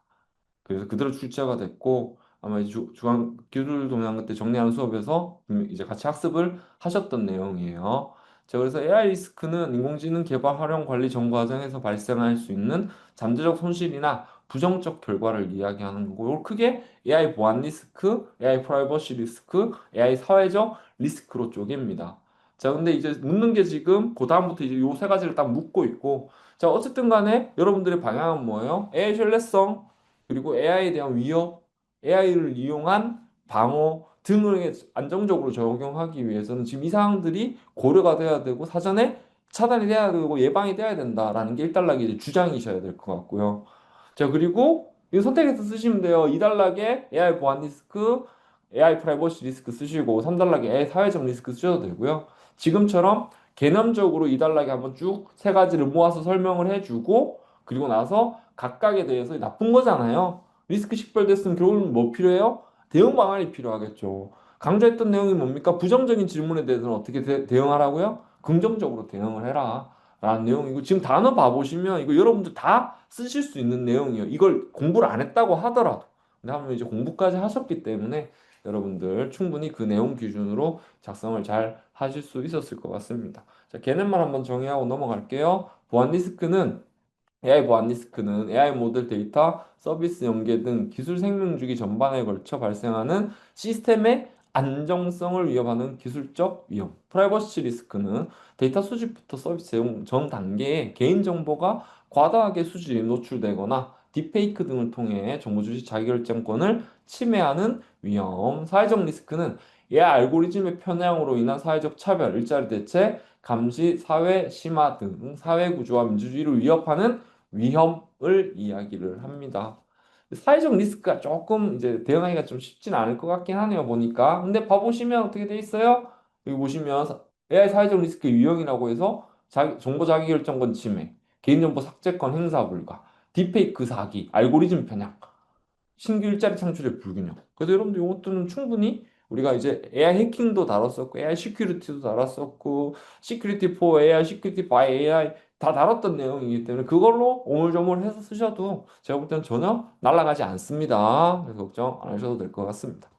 그래서 그대로 출제가 됐고 아마 이제 중앙 기술 동향 그때 정리하는 수업에서 이제 같이 학습을 하셨던 내용이에요. 자, 그래서 AI 리스크는 인공지능 개발, 활용, 관리 전 과정에서 발생할 수 있는 잠재적 손실이나 부정적 결과를 이야기하는 거고, 이걸 크게 AI 보안 리스크, AI 프라이버시 리스크, AI 사회적 리스크로 쪼갭니다. 자, 근데 이제 묻는 게 지금 그 다음부터 이제 요 세 가지를 딱 묻고 있고, 자, 어쨌든 간에 여러분들의 방향은 뭐예요? AI 신뢰성, 그리고 AI에 대한 위협, AI를 이용한 방어 등을 안정적으로 적용하기 위해서는 지금 이 사항들이 고려가 돼야 되고 사전에 차단이 돼야 되고 예방이 돼야 된다라는 게 일단락의 이제 주장이셔야 될 것 같고요. 자, 그리고 이 선택해서 쓰시면 돼요. 2단락에 AI 보안 리스크, AI 프라이버시 리스크 쓰시고 3단락에 AI 사회적 리스크 쓰셔도 되고요. 지금처럼 개념적으로 2단락에 한번 쭉 세 가지를 모아서 설명을 해주고 그리고 나서 각각에 대해서 나쁜 거잖아요. 리스크 식별됐으면 결국은 뭐 필요해요? 대응 방안이 필요하겠죠. 강조했던 내용이 뭡니까? 부정적인 질문에 대해서는 어떻게 대응하라고요? 긍정적으로 대응을 해라. 라는 내용이고, 지금 단어 봐보시면 이거 여러분들 다 쓰실 수 있는 내용이에요. 이걸 공부를 안 했다고 하더라도. 근데 한번 이제 공부까지 하셨기 때문에 여러분들 충분히 그 내용 기준으로 작성을 잘 하실 수 있었을 것 같습니다. 자, 걔네만 한번 정의하고 넘어갈게요. 보안 리스크는 AI 보안 리스크는 AI 모델 데이터, 서비스 연계 등 기술 생명 주기 전반에 걸쳐 발생하는 시스템의 안정성을 위협하는 기술적 위험. 프라이버시 리스크는 데이터 수집부터 서비스 제공 전 단계에 개인정보가 과다하게 수집이 노출되거나 딥페이크 등을 통해 정보 주식 자기결정권을 침해하는 위험. 사회적 리스크는 AI 알고리즘의 편향으로 인한 사회적 차별, 일자리 대체, 감시, 사회 심화 등 사회 구조와 민주주의를 위협하는 위험을 이야기를 합니다. 사회적 리스크가 조금 이제 대응하기가 좀 쉽진 않을 것 같긴 하네요, 보니까. 근데 봐보시면 어떻게 돼 있어요? 여기 보시면 AI 사회적 리스크 유형이라고 해서 정보 자기결정권 침해, 개인정보 삭제권 행사 불가, 딥페이크 사기, 알고리즘 편향, 신규 일자리 창출의 불균형. 그래서 여러분들 이것들은 충분히 우리가 이제 AI 해킹도 다뤘었고, AI 시큐리티도 다뤘었고, 시큐리티 포 AI, 시큐리티 바이 AI 다 다뤘던 내용이기 때문에 그걸로 오물조물해서 쓰셔도 제가 볼 때는 전혀 날아가지 않습니다. 그래서 걱정 안 하셔도 될 것 같습니다.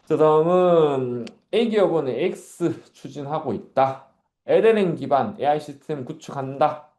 자, 다음은 A기업은 X 추진하고 있다. LLM 기반 AI 시스템 구축한다.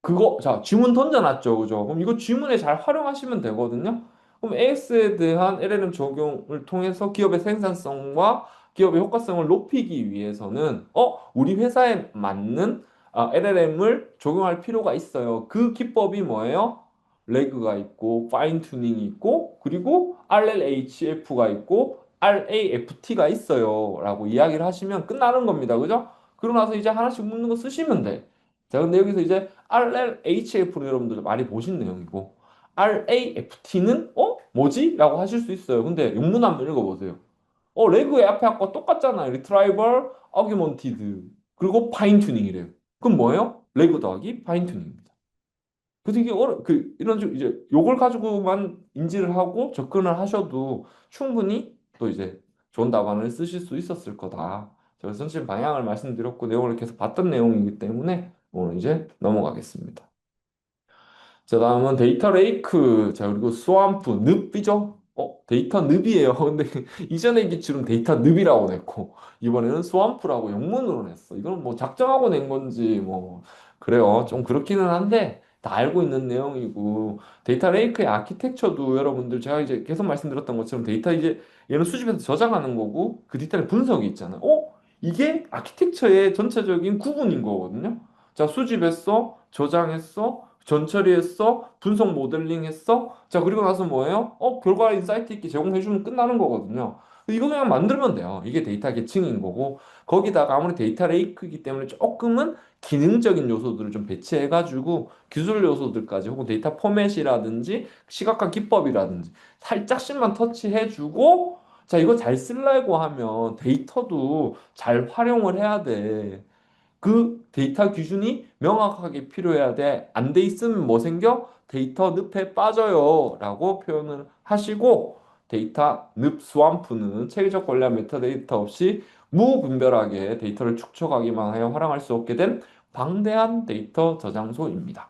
그거, 자, 지문 던져놨죠. 그죠? 그럼 이거 지문에 잘 활용하시면 되거든요. 그럼 AX에 대한 LLM 적용을 통해서 기업의 생산성과 기업의 효과성을 높이기 위해서는, 우리 회사에 맞는 LLM을 적용할 필요가 있어요. 그 기법이 뭐예요? 레그가 있고, 파인 튜닝이 있고, 그리고 RLHF가 있고, RAFT가 있어요. 라고 이야기를 하시면 끝나는 겁니다. 그죠? 그러고 나서 이제 하나씩 묻는 거 쓰시면 돼. 자, 근데 여기서 이제 RLHF로 여러분들 많이 보신 내용이고, RAFT는 뭐지? 라고 하실 수 있어요. 근데原문 한번 읽어보세요. 레그 앞에 아까 똑같잖아요. 리트라이벌, 어규먼티드, 그리고 파인 튜닝이래요. 그럼 뭐예요? 레그 더하기 파인 튜닝입니다. 그래서 이게 이런 식 이제 요걸 가지고만 인지를 하고 접근을 하셔도 충분히 또 이제 좋은 답안을 쓰실 수 있었을 거다. 제가 전체 방향을 말씀드렸고 내용을 계속 봤던 내용이기 때문에 오늘 이제 넘어가겠습니다. 자, 다음은 데이터 레이크. 자, 그리고 스왑프, 늪이죠? 데이터 늪이에요. 근데 이전의 기출은 데이터 늪이라고 냈고, 이번에는 스왑프라고 영문으로 냈어. 이건 뭐 작정하고 낸 건지, 뭐, 그래요. 좀 그렇기는 한데, 다 알고 있는 내용이고, 데이터 레이크의 아키텍처도 여러분들 제가 이제 계속 말씀드렸던 것처럼 데이터 이제 얘는 수집해서 저장하는 거고, 그 뒷단에 분석이 있잖아요. 이게 아키텍처의 전체적인 구분인 거거든요. 자, 수집했어, 저장했어, 전처리했어, 분석 모델링했어. 자, 그리고 나서 뭐예요? 결과 인사이트 있게 제공해주면 끝나는 거거든요. 이거 그냥 만들면 돼요. 이게 데이터 계층인 거고, 거기다가 아무리 데이터 레이크이기 때문에 조금은 기능적인 요소들을 좀 배치해가지고, 기술 요소들까지, 혹은 데이터 포맷이라든지, 시각화 기법이라든지, 살짝씩만 터치해주고, 자, 이거 잘 쓰려고 하면 데이터도 잘 활용을 해야 돼. 그 데이터 기준이 명확하게 필요해야 돼. 안 돼 있으면 뭐 생겨? 데이터 늪에 빠져요. 라고 표현을 하시고 데이터 늪 스왑프는 체계적 관리와 메타데이터 없이 무분별하게 데이터를 축적하기만 하여 활용할 수 없게 된 방대한 데이터 저장소입니다.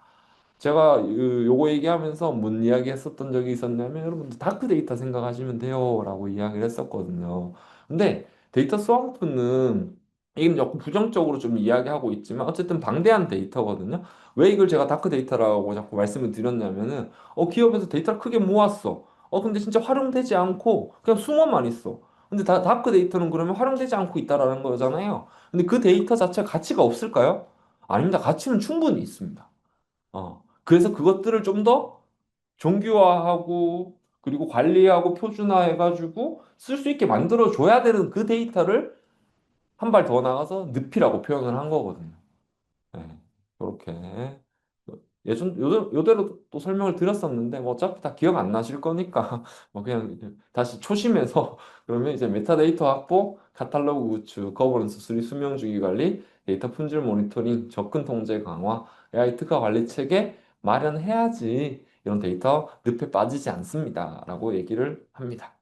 제가 요거 얘기하면서 뭔 이야기 했었던 적이 있었냐면 여러분들 다크 데이터 생각하시면 돼요 라고 이야기를 했었거든요. 근데 데이터 스왑프는 이게 조금 부정적으로 좀 이야기하고 있지만 어쨌든 방대한 데이터거든요. 왜 이걸 제가 다크 데이터라고 자꾸 말씀을 드렸냐면은 기업에서 데이터를 크게 모았어. 근데 진짜 활용되지 않고 그냥 숨어만 있어. 근데 다크 데이터는 그러면 활용되지 않고 있다라는 거잖아요. 근데 그 데이터 자체가 가치가 없을까요? 아닙니다. 가치는 충분히 있습니다. 그래서 그것들을 좀 더 정규화하고 그리고 관리하고 표준화해가지고 쓸 수 있게 만들어줘야 되는 그 데이터를 한 발 더 나가서 늪이라고 표현을 한 거거든요. 네, 그렇게 요대로 또 설명을 드렸었는데 뭐 어차피 다 기억 안 나실 거니까 뭐 그냥 이제 다시 초심에서 그러면 이제 메타데이터 확보, 카탈로그 구축, 거버넌스 수립, 수명 주기 관리, 데이터 품질 모니터링, 접근 통제 강화, AI 특화 관리 체계 마련해야지 이런 데이터 늪에 빠지지 않습니다라고 얘기를 합니다.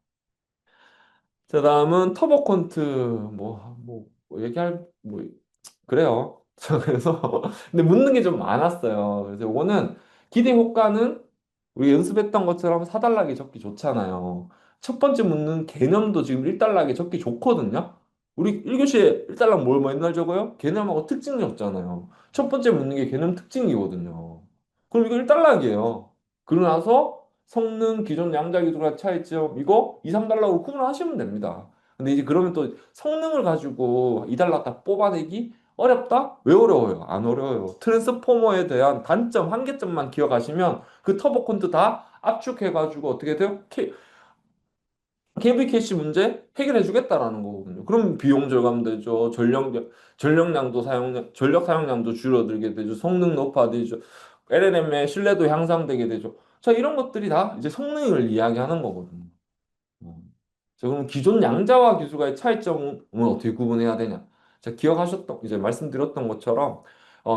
자, 다음은 터보콘트 뭐 얘기할 뭐 그래요. 저 그래서 근데 묻는 게 좀 많았어요. 그래서 이거는 기대 효과는 우리 연습했던 것처럼 4단락에 적기 좋잖아요. 첫 번째 묻는 개념도 지금 1단락에 적기 좋거든요. 우리 1교시에 1단락 뭘 맨날 적어요? 개념하고 특징 적잖아요. 첫 번째 묻는 게 개념 특징이거든요. 그럼 이거 1단락이에요. 그러고 나서 성능, 기존 양자 기술과 차이점 이거 2, 3단락으로 구분하시면 됩니다. 근데 이제 그러면 또 성능을 가지고 2단락 다 뽑아내기 어렵다? 왜 어려워요? 안 어려워요. 트랜스포머에 대한 단점, 한계점만 기억하시면 그 터보 콘트 다 압축해가지고 어떻게 돼요? KV 캐시 문제 해결해 주겠다라는 거거든요. 그럼 비용 절감되죠. 전력 사용량도 줄어들게 되죠. 성능 높아지죠. LLM의 신뢰도 향상되게 되죠. 자, 이런 것들이 다 이제 성능을 이야기하는 거거든요. 자, 그럼 기존 양자와 기술과의 차이점은 어떻게 구분해야 되냐? 자, 이제 말씀드렸던 것처럼,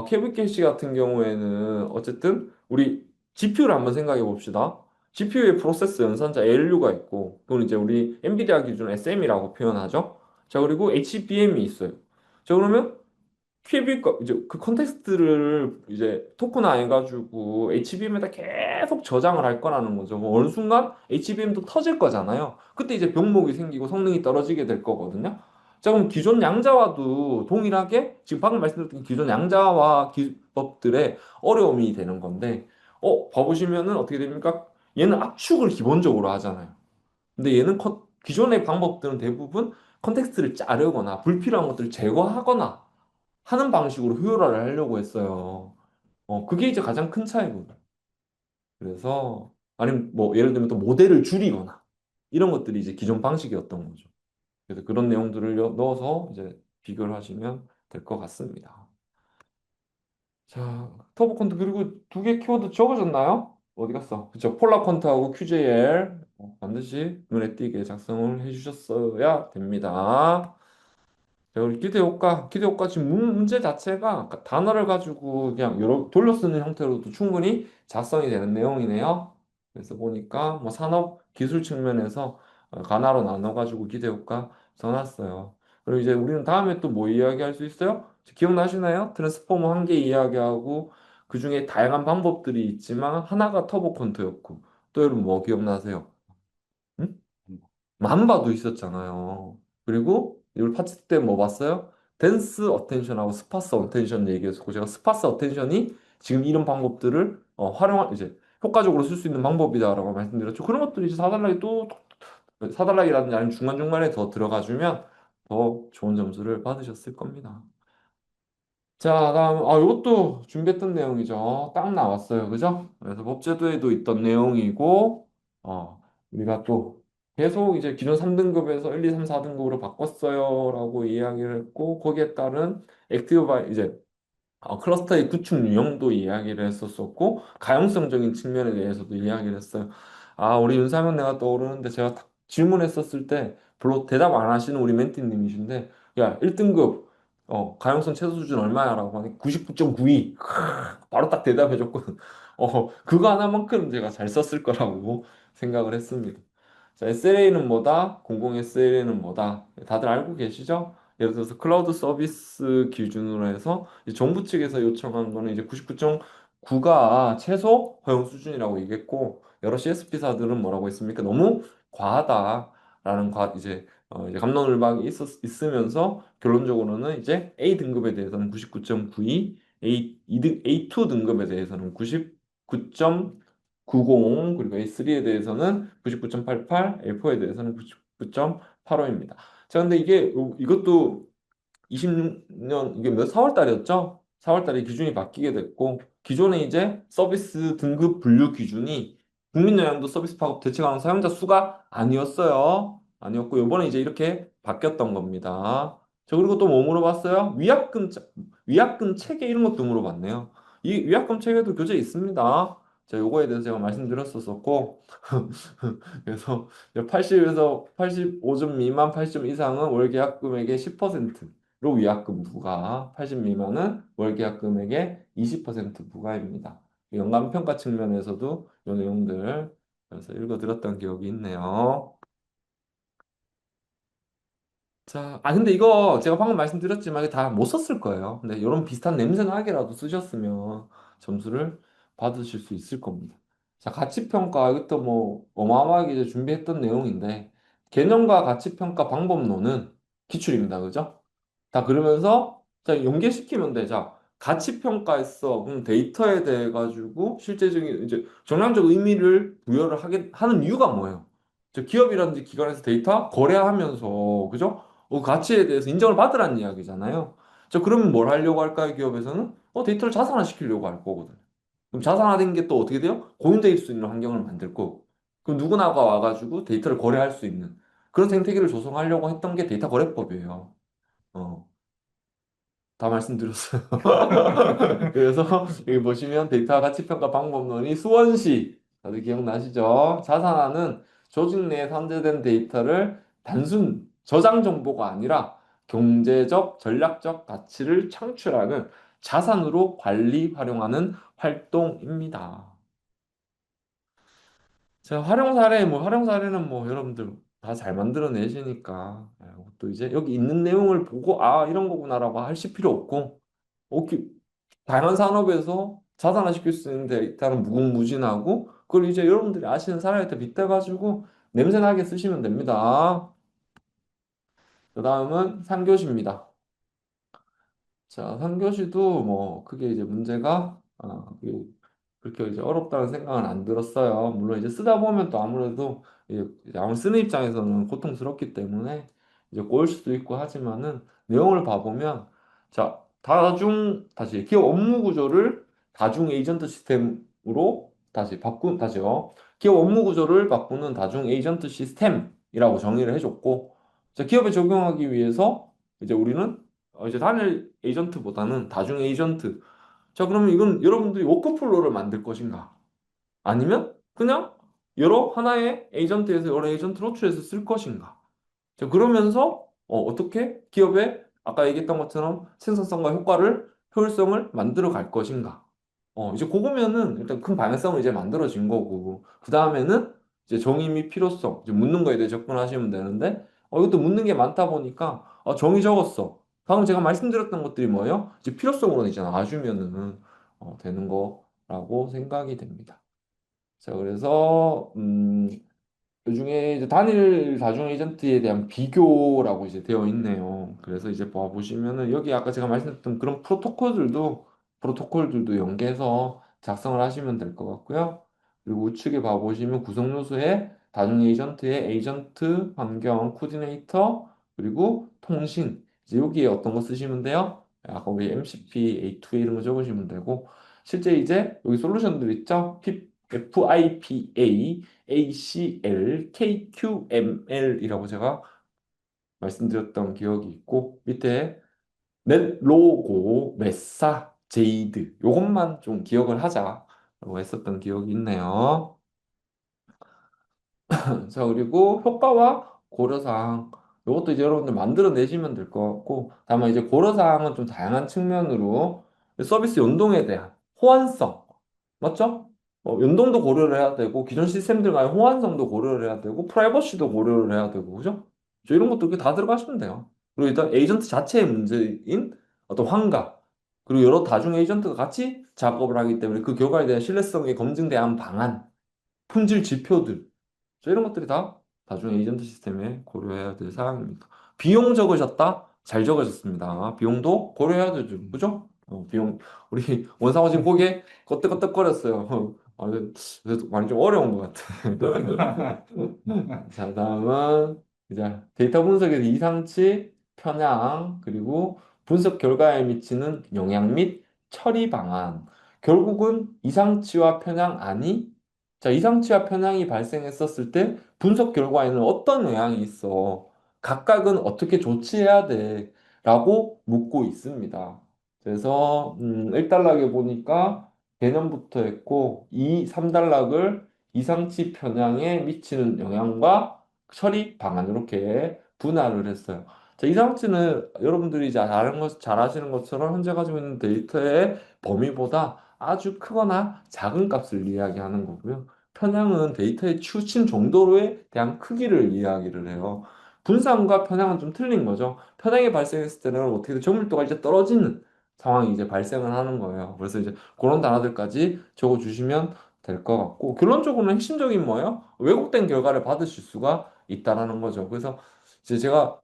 KVKC 같은 경우에는 어쨌든 우리 GPU를 한번 생각해 봅시다. GPU의 프로세스 연산자 ALU가 있고, 그건 이제 우리 엔비디아 기준 SM이라고 표현하죠. 자, 그리고 HBM이 있어요. 자, 그러면 큐빅 이제 그 컨텍스트를 이제 토크나 해가지고 HBM에다 계속 저장을 할 거라는 거죠. 뭐 어느 순간 HBM도 터질 거잖아요. 그때 이제 병목이 생기고 성능이 떨어지게 될 거거든요. 자, 그럼 기존 양자와도 동일하게 지금 방금 말씀드렸던 기존 양자와 기법들의 어려움이 되는 건데, 봐보시면은 어떻게 됩니까? 얘는 압축을 기본적으로 하잖아요. 근데 얘는 기존의 방법들은 대부분 컨텍스트를 자르거나 불필요한 것들을 제거하거나 하는 방식으로 효율화를 하려고 했어요. 그게 이제 가장 큰 차이거든요. 그래서, 아니면 뭐, 예를 들면 또 모델을 줄이거나, 이런 것들이 이제 기존 방식이었던 거죠. 그래서 그런 내용들을 넣어서 이제 비교를 하시면 될 것 같습니다. 자, 터보컨트 그리고 두 개 키워드 적어졌나요? 어디 갔어? 그쵸. 폴라컨트하고 QJL 반드시 눈에 띄게 작성을 해주셨어야 됩니다. 자, 우리 기대 효과 지금 문제 자체가 단어를 가지고 그냥 여러 돌려 쓰는 형태로도 충분히 작성이 되는 내용이네요. 그래서 보니까 뭐 산업 기술 측면에서 가나로 나눠가지고 기대 효과 써놨어요. 그리고 이제 우리는 다음에 또 뭐 이야기할 수 있어요? 기억나시나요? 트랜스포머 한 개 이야기하고 그 중에 다양한 방법들이 있지만 하나가 터보 컨트였고 또 여러분 뭐 기억나세요? 만바도 있었잖아요. 그리고 이걸 파트 때 뭐 봤어요? 댄스 어텐션하고 스파스 어텐션 얘기했었고 제가 스파스 어텐션이 지금 이런 방법들을 이제 효과적으로 쓸 수 있는 방법이다라고 말씀드렸죠. 그런 것들이 이제 사달락이라든지 아니면 중간중간에 더 들어가주면 더 좋은 점수를 받으셨을 겁니다. 자, 다음, 이것도 준비했던 내용이죠. 딱 나왔어요. 그죠? 그래서 법제도에도 있던 내용이고, 우리가 또 계속 이제 기존 3등급에서 1, 2, 3, 4등급으로 바꿨어요. 라고 이야기를 했고, 거기에 따른 이제 클러스터의 구축 유형도 이야기를 했었었고, 가용성적인 측면에 대해서도 이야기를 했어요. 우리 윤사명 내가 떠오르는데 제가 딱 질문했었을 때 별로 대답 안 하시는 우리 멘티님이신데, 야, 1등급, 가용성 최소 수준 얼마야라고 하니 99.92. 바로 딱 대답해줬거든. 그거 하나만큼 제가 잘 썼을 거라고 생각을 했습니다. 자, SLA는 뭐다? 공공 SLA는 뭐다? 다들 알고 계시죠? 예를 들어서 클라우드 서비스 기준으로 해서 이제 정부 측에서 요청한 거는 이제 99.9가 최소 허용 수준이라고 얘기했고 여러 CSP사들은 뭐라고 했습니까? 너무 과하다라는 이제 갑론을박이 있으면서 결론적으로는 이제 A 등급에 대해서는 99.92, A2 등급에 대해서는 99.90, 그리고 A3에 대해서는 99.88, A4에 대해서는 99.85입니다. 자, 근데 이것도 20년 이게 4월 달이었죠? 4월 달에 기준이 바뀌게 됐고 기존에 이제 서비스 등급 분류 기준이 국민 요양도 서비스 파급 대체가능 사용자 수가 아니었어요. 아니었고 이번에 이제 이렇게 바뀌었던 겁니다. 자, 그리고 또 뭐 물어봤어요? 위약금 체계 이런 것도 물어봤네요. 이 위약금 체계도 교재 있습니다. 자, 요거에 대해서 제가 말씀드렸었고 그래서 80에서 85점 미만 80점 이상은 월 계약 금액의 10%로 위약금 부과, 80 미만은 월 계약 금액의 20% 부과입니다. 연간 평가 측면에서도 이 내용들 그래서 읽어드렸던 기억이 있네요. 자, 근데 이거 제가 방금 말씀드렸지만 이게 다 못 썼을 거예요. 근데 이런 비슷한 냄새 나게라도 쓰셨으면 점수를 받으실 수 있을 겁니다. 자, 가치평가, 이것도 뭐 어마어마하게 이제 준비했던 내용인데, 개념과 가치평가 방법론은 기출입니다. 그죠? 자, 그러면서, 자, 연계시키면 돼. 자, 가치평가했어. 그럼 데이터에 대해 가지고 실제적인, 이제 정량적 의미를 부여를 하는 이유가 뭐예요? 저 기업이라든지 기관에서 데이터 거래하면서, 그죠? 가치에 대해서 인정을 받으라는 이야기잖아요. 자, 그러면 뭘 하려고 할까요? 기업에서는? 데이터를 자산화시키려고 할 거거든. 그럼 자산화된 게 또 어떻게 돼요? 공유될 수 있는 환경을 만들 거고. 그럼 누구나가 와가지고 데이터를 거래할 수 있는 그런 생태계를 조성하려고 했던 게 데이터 거래법이에요. 어. 다 말씀드렸어요. 그래서 여기 보시면 데이터 가치 평가 방법론이 수원시 다들 기억나시죠? 자산화는 조직 내에 산재된 데이터를 단순 저장 정보가 아니라 경제적, 전략적 가치를 창출하는 자산으로 관리, 활용하는 활동입니다. 자, 활용 사례는 뭐 여러분들 다 잘 만들어내시니까 또 이제 여기 있는 내용을 보고 이런 거구나라고 하실 필요 없고 오케이. 다양한 산업에서 자산화시킬 수 있는 데이터는 무궁무진하고 그걸 이제 여러분들이 아시는 사례한테 빗대가지고 냄새나게 쓰시면 됩니다. 그 다음은 3교시입니다. 자, 3교시도 뭐 크게 이제 문제가 그렇게 이제 어렵다는 생각은 안 들었어요. 물론 이제 쓰다 보면 또 아무래도 이제 아무리 쓰는 입장에서는 고통스럽기 때문에 이제 꼬일 수도 있고 하지만은 내용을 봐보면 자, 다시 기업 업무 구조를 다중 에이전트 시스템으로 다시요. 기업 업무 구조를 바꾸는 다중 에이전트 시스템이라고 정의를 해줬고 자, 기업에 적용하기 위해서 이제 우리는 이제 단일 에이전트보다는 다중 에이전트. 자, 그러면 이건 여러분들이 워크플로우를 만들 것인가? 아니면 그냥 여러 하나의 에이전트에서 여러 에이전트를 호출해서 쓸 것인가? 자, 그러면서 어떻게 기업의 아까 얘기했던 것처럼 생산성과 효율성을 만들어 갈 것인가? 이제 그거면은 일단 큰 방향성은 이제 만들어진 거고 그 다음에는 이제 정의 및 필요성 이제 묻는 거에 대해 접근하시면 되는데 이것도 묻는 게 많다 보니까 정의 적었어. 방금 제가 말씀드렸던 것들이 뭐예요? 이제 필요성으로 이제 놔주면은 되는 거라고 생각이 됩니다. 자, 그래서 그중에 이제 단일 다중 에이전트에 대한 비교라고 이제 되어 있네요. 그래서 이제 보시면은 여기 아까 제가 말씀드렸던 그런 프로토콜들도 연계해서 작성을 하시면 될 것 같고요. 그리고 우측에 보시면 구성 요소에 다중 에이전트의 에이전트, 환경, 코디네이터, 그리고 통신. 이제 여기에 어떤 거 쓰시면 돼요? 아까 우리 MCP, A2A 이런 거 적으시면 되고 실제 이제 여기 솔루션들 있죠? FIPA ACL, KQML이라고 제가 말씀드렸던 기억이 있고 밑에 넷 로고, 메사, 제이드 요것만 좀 기억을 하자라고 했었던 기억이 있네요. 자, 그리고 효과와 고려사항. 이것도 이제 여러분들 만들어 내시면 될 것 같고, 다만 이제 고려사항은 좀 다양한 측면으로 서비스 연동에 대한 호환성, 맞죠? 연동도 고려를 해야 되고, 기존 시스템들과의 호환성도 고려를 해야 되고, 프라이버시도 고려를 해야 되고, 그죠? 이런 것도 이렇게 다 들어가시면 돼요. 그리고 일단 에이전트 자체의 문제인 어떤 환가, 그리고 여러 다중 에이전트가 같이 작업을 하기 때문에 그 결과에 대한 신뢰성이 검증대한 방안, 품질 지표들, 이런 것들이 다 다중 에이전트 시스템에 고려해야 될 사항입니다. 비용 적으셨다? 잘 적으셨습니다. 비용도 고려해야 되죠. 그죠? 비용, 우리 원상호 지금 고개 껐덕껐덕거렸어요. 그래서 많이 좀 어려운 것 같아. 자, 다음은 이제 데이터 분석에서 이상치, 편향, 그리고 분석 결과에 미치는 영향 및 처리 방안. 결국은 이상치와 편향. 자, 이상치와 편향이 발생했었을 때 분석 결과에는 어떤 영향이 있어? 각각은 어떻게 조치해야 돼? 라고 묻고 있습니다. 그래서 1단락에 보니까 개념부터 했고 3단락을 이상치 편향에 미치는 영향과 처리 방안 이렇게 분할을 했어요. 자, 이상치는 여러분들이 잘 아시는 것처럼 현재 가지고 있는 데이터의 범위보다 아주 크거나 작은 값을 이야기하는 거고요. 편향은 데이터의 치우친 정도에 대한 크기를 이야기를 해요. 분산과 편향은 좀 틀린 거죠. 편향이 발생했을 때는 어떻게든 정밀도가 이제 떨어지는 상황이 이제 발생을 하는 거예요. 그래서 이제 그런 단어들까지 적어주시면 될 것 같고 결론적으로는 핵심적인 뭐예요? 왜곡된 결과를 받으실 수가 있다라는 거죠. 그래서 이제 제가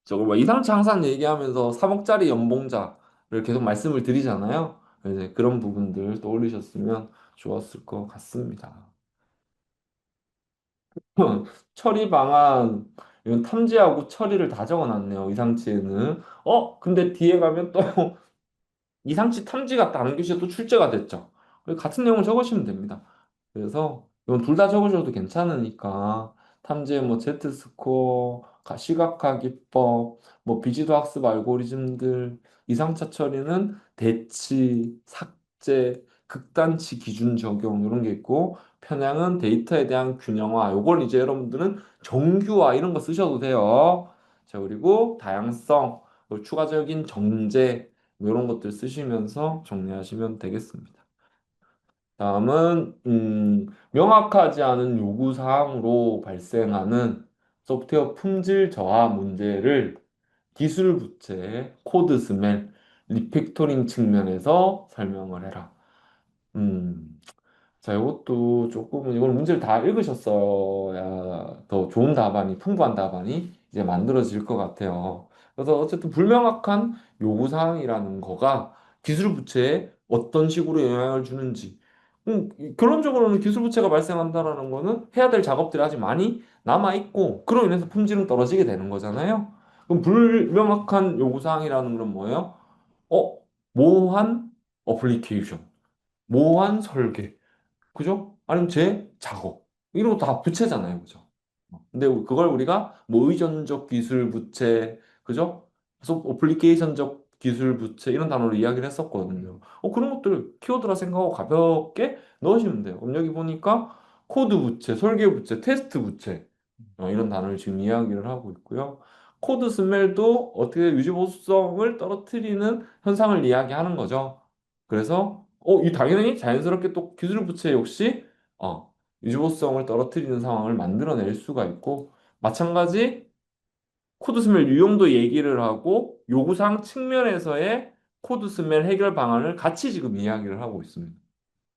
저거 뭐 이상치 항상 얘기하면서 3억짜리 연봉자를 계속 말씀을 드리잖아요. 이제 그런 부분들 떠올리셨으면 좋았을 것 같습니다. 처리 방안 이건 탐지하고 처리를 다 적어놨네요. 이상치에는. 근데 뒤에 가면 또 이상치 탐지가 다른 교시에 또 출제가 됐죠. 그래서 같은 내용을 적으시면 됩니다. 그래서 이건 둘 다 적으셔도 괜찮으니까 탐지의 뭐 Z스코어, 시각화 기법, 뭐 비지도 학습 알고리즘들, 이상차 처리는 대치, 삭제, 극단치 기준 적용 이런 게 있고 편향은 데이터에 대한 균형화. 요걸 이제 여러분들은 정규화 이런 거 쓰셔도 돼요. 자, 그리고 다양성, 그리고 추가적인 정제 이런 것들 쓰시면서 정리하시면 되겠습니다. 다음은 명확하지 않은 요구 사항으로 발생하는 소프트웨어 품질 저하 문제를 기술 부채, 코드 스멜, 리팩토링 측면에서 설명을 해라. 음, 자, 이것도 조금은 이걸 문제를 다 읽으셨어야 더 좋은 답안이, 풍부한 답안이 이제 만들어질 것 같아요. 그래서 어쨌든 불명확한 요구사항이라는 거가 기술 부채에 어떤 식으로 영향을 주는지. 결론적으로는 기술 부채가 발생한다라는 거는 해야 될 작업들이 아직 많이 남아있고, 그로 인해서 품질은 떨어지게 되는 거잖아요. 그럼 불명확한 요구사항이라는 건 뭐예요? 어, 모호한 어플리케이션, 모호한 설계. 그죠? 아니면 제 작업. 이런 거 다 부채잖아요. 그죠? 근데 그걸 우리가 뭐 의존적 기술 부채, 그죠? 그래서 어플리케이션적 기술 부채 이런 단어로 이야기를 했었거든요. 그런 것들 키워드라 생각하고 가볍게 넣으시면 돼요. 그럼 여기 보니까 코드 부채, 설계 부채, 테스트 부채 이런 단어를 지금 이야기를 하고 있고요. 코드 스멜도 어떻게 유지 보수성을 떨어뜨리는 현상을 이야기하는 거죠. 그래서 이 당연히 자연스럽게 또 기술 부채 역시 유지보수성을 떨어뜨리는 상황을 만들어낼 수가 있고 마찬가지 코드 스멜 유형도 얘기를 하고 요구사항 측면에서의 코드 스멜 해결 방안을 같이 지금 이야기를 하고 있습니다.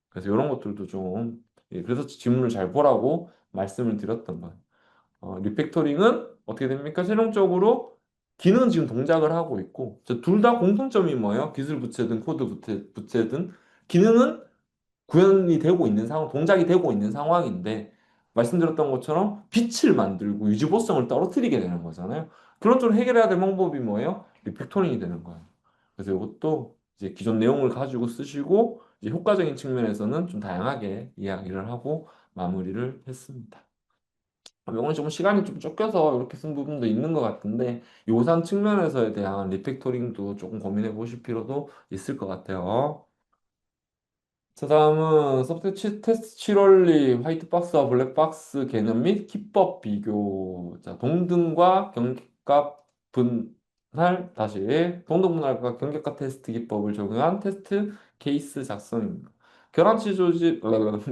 그래서 이런 것들도 좀 예, 그래서 질문을 잘 보라고 말씀을 드렸던 거예요. 리팩토링은 어떻게 됩니까? 최종적으로 기능은 지금 동작을 하고 있고, 둘 다 공통점이 뭐예요? 기술 부채든 코드 부채든 기능은 구현이 되고 있는 상황, 동작이 되고 있는 상황인데, 말씀드렸던 것처럼 빛을 만들고 유지보성을 떨어뜨리게 되는 거잖아요. 그런 쪽으로 해결해야 될 방법이 뭐예요? 리팩토링이 되는 거예요. 그래서 이것도 이제 기존 내용을 가지고 쓰시고, 이제 효과적인 측면에서는 좀 다양하게 이야기를 하고 마무리를 했습니다. 오늘 좀 시간이 좀 쫓겨서 이렇게 쓴 부분도 있는 것 같은데, 요산 측면에서에 대한 리팩토링도 조금 고민해 보실 필요도 있을 것 같아요. 자, 다음은 테스트 치롤리 화이트박스와 블랙박스 개념 및 기법 비교. 자, 동등과 경계값 분할, 다시 동등분할과 경계값 테스트 기법을 적용한 테스트 케이스 작성입니다. 결함치 조집,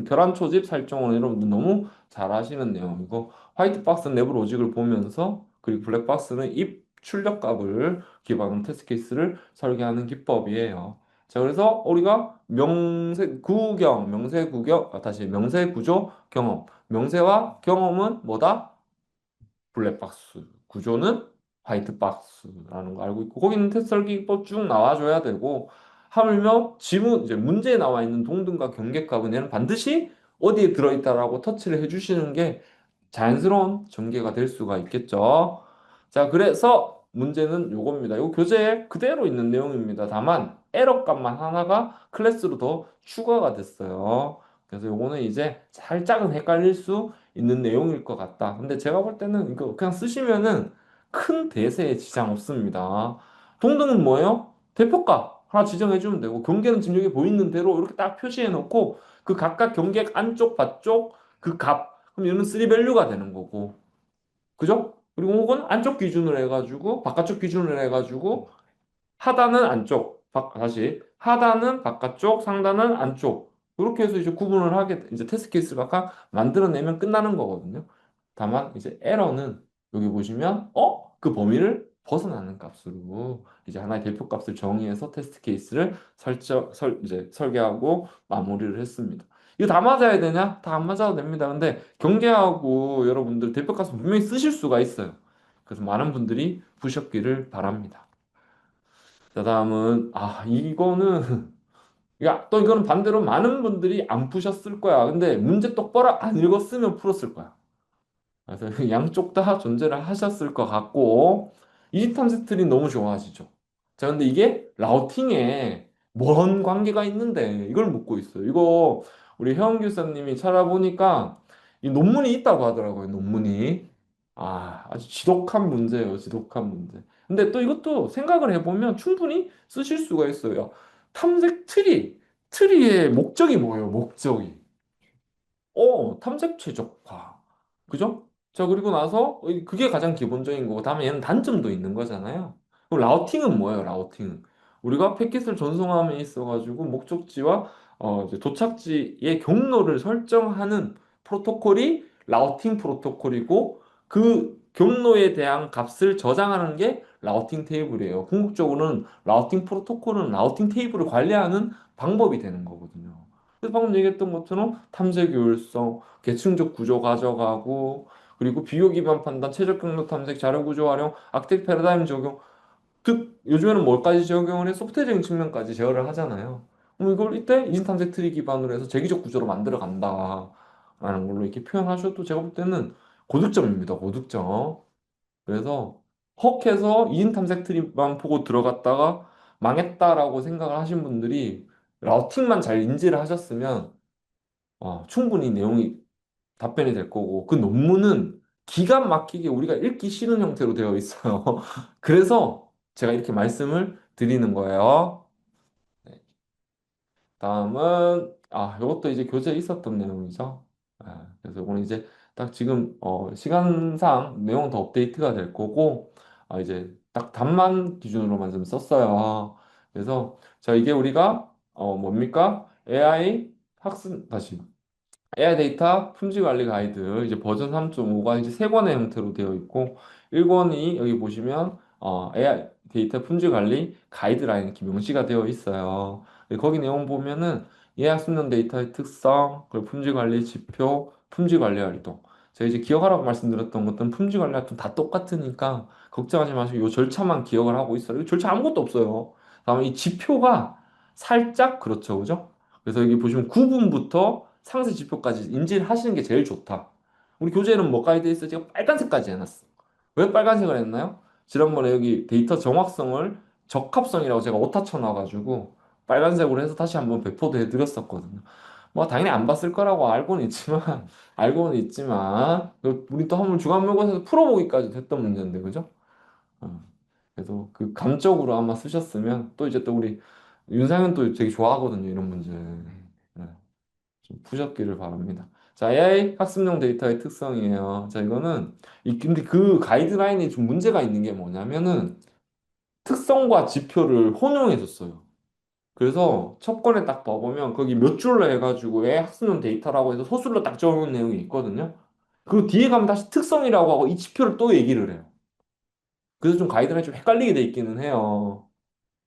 결함 초집 살정은 여러분들 너무 잘 아시는 내용이고, 화이트박스 내부 로직을 보면서, 그리고 블랙박스는 입 출력값을 기반으로 테스트 케이스를 설계하는 기법이에요. 자, 그래서 우리가 다시 명세구조 경험. 명세와 경험은 뭐다? 블랙박스. 구조는 화이트박스라는 거 알고 있고, 거기는 테스트 설계기법 쭉 나와줘야 되고, 하물며 지문, 이제 문제에 나와 있는 동등과 경계값은 얘는 반드시 어디에 들어있다라고 터치를 해주시는 게 자연스러운 전개가 될 수가 있겠죠. 자, 그래서 문제는 요겁니다. 요 교재에 그대로 있는 내용입니다. 다만 에러 값만 하나가 클래스로 더 추가가 됐어요. 그래서 요거는 이제 살짝은 헷갈릴 수 있는 내용일 것 같다. 근데 제가 볼 때는 이거 그냥 쓰시면은 큰 대세에 지장 없습니다. 동등은 뭐예요? 대표값 하나 지정해주면 되고, 경계는 지금 여기 보이는 대로 이렇게 딱 표시해 놓고, 그 각각 경계 안쪽, 바쪽 그 값, 그럼 이거는 3밸류가 되는 거고, 그죠? 그리고 혹은 안쪽 기준으로 해가지고 바깥쪽 기준으로 해가지고 하단은 안쪽, 다시 하단은 바깥쪽, 상단은 안쪽. 이렇게 해서 이제 구분을 하게 이제 테스트 케이스를 각각 만들어내면 끝나는 거거든요. 다만 이제 에러는 여기 보시면 그 범위를 벗어나는 값으로 이제 하나의 대표 값을 정의해서 테스트 케이스를 이제 설계하고 마무리를 했습니다. 이거 다 맞아야 되냐? 다 안 맞아도 됩니다. 근데 경계하고 여러분들 대표 값은 분명히 쓰실 수가 있어요. 그래서 많은 분들이 보셨기를 바랍니다. 자, 다음은, 이거는, 야, 또 이거는 반대로 많은 분들이 안 푸셨을 거야. 근데 문제 똑바로 안 읽었으면 풀었을 거야. 그래서 양쪽 다 존재를 하셨을 것 같고, 이지탐색 트리 너무 좋아하시죠? 자, 근데 이게 라우팅에 뭔 관계가 있는데 이걸 묻고 있어요. 이거 우리 혜원 교사님이 찾아보니까 이 논문이 있다고 하더라고요. 논문이. 아주 지독한 문제예요. 지독한 문제. 근데 또 이것도 생각을 해보면 충분히 쓰실 수가 있어요. 탐색 트리의 목적이 뭐예요? 목적이. 탐색 최적화. 그죠? 자, 그리고 나서 그게 가장 기본적인 거고, 다음에 얘는 단점도 있는 거잖아요. 그럼 라우팅은 뭐예요? 라우팅은 우리가 패킷을 전송함에 있어가지고 목적지와 이제 도착지의 경로를 설정하는 프로토콜이 라우팅 프로토콜이고, 그 경로에 대한 값을 저장하는 게 라우팅 테이블이에요. 궁극적으로는 라우팅 프로토콜은 라우팅 테이블을 관리하는 방법이 되는 거거든요. 그래서 방금 얘기했던 것처럼 탐색 효율성, 계층적 구조 가져가고, 그리고 비교 기반 판단, 최적 경로 탐색, 자료 구조 활용, 악택 패러다임 적용, 즉 요즘에는 뭘까지 적용을 해? 소프트웨어적인 측면까지 제어를 하잖아요. 그럼 이걸 이때 이진 탐색 트리 기반으로 해서 제기적 구조로 만들어 간다라는 걸로 이렇게 표현하셔도 제가 볼 때는 고득점입니다. 고득점. 그래서 헉해서 이진 탐색 트리만 보고 들어갔다가 망했다라고 생각을 하신 분들이 라우팅만 잘 인지를 하셨으면 충분히 내용이 답변이 될 거고, 그 논문은 기가 막히게 우리가 읽기 싫은 형태로 되어 있어요. 그래서 제가 이렇게 말씀을 드리는 거예요. 네. 다음은 이것도 이제 교재에 있었던 내용이죠. 그래서 오늘 이제 딱 지금 시간상 내용은 더 업데이트가 될 거고, 이제 딱 답만 기준으로만 좀 썼어요. 그래서 자, 이게 우리가 뭡니까? AI 학습 다시 AI 데이터 품질 관리 가이드 이제 버전 3.5가 이제 세 권의 형태로 되어 있고, 1권이 여기 보시면 AI 데이터 품질 관리 가이드라인 이렇게 명시가 되어 있어요. 거기 내용 보면은 예약 숙련 데이터의 특성, 그리고 품질 관리 지표, 품질 관리 활동. 제가 이제 기억하라고 말씀드렸던 것들은 품질 관리 활동 다 똑같으니까 걱정하지 마시고 이 절차만 기억을 하고 있어요. 이 절차 아무것도 없어요. 다음에 이 지표가 살짝 그렇죠, 그죠? 그래서 여기 보시면 구분부터 상세 지표까지 인지를 하시는 게 제일 좋다. 우리 교재는 뭐까지 돼 있어? 제가 빨간색까지 해놨어. 왜 빨간색을 했나요? 지난번에 여기 데이터 정확성을 적합성이라고 제가 오타 쳐놔가지고 빨간색으로 해서 다시 한번 배포도 해드렸었거든요. 뭐 당연히 안 봤을 거라고 알고는 있지만 알고는 있지만 우리 또 한번 주간모의고사에서 풀어보기까지 됐던 문제인데 그죠? 어. 그래서 그 감적으로 아마 쓰셨으면 또 이제 또 우리 윤상현 또 되게 좋아하거든요 이런 문제. 음. 네, 좀 푸셨기를 바랍니다. 자, AI 학습용 데이터의 특성이에요. 자, 이거는 근데 그 가이드라인이 좀 문제가 있는 게 뭐냐면은 특성과 지표를 혼용해 줬어요. 그래서 첫 권에 딱 봐보면 거기 몇 줄로 해가지고 애 학습용 데이터라고 해서 소술로 딱 적어놓은 내용이 있거든요. 그 뒤에 가면 다시 특성이라고 하고 이 지표를 또 얘기를 해요. 그래서 좀 가이드라인이 좀 헷갈리게 돼 있기는 해요.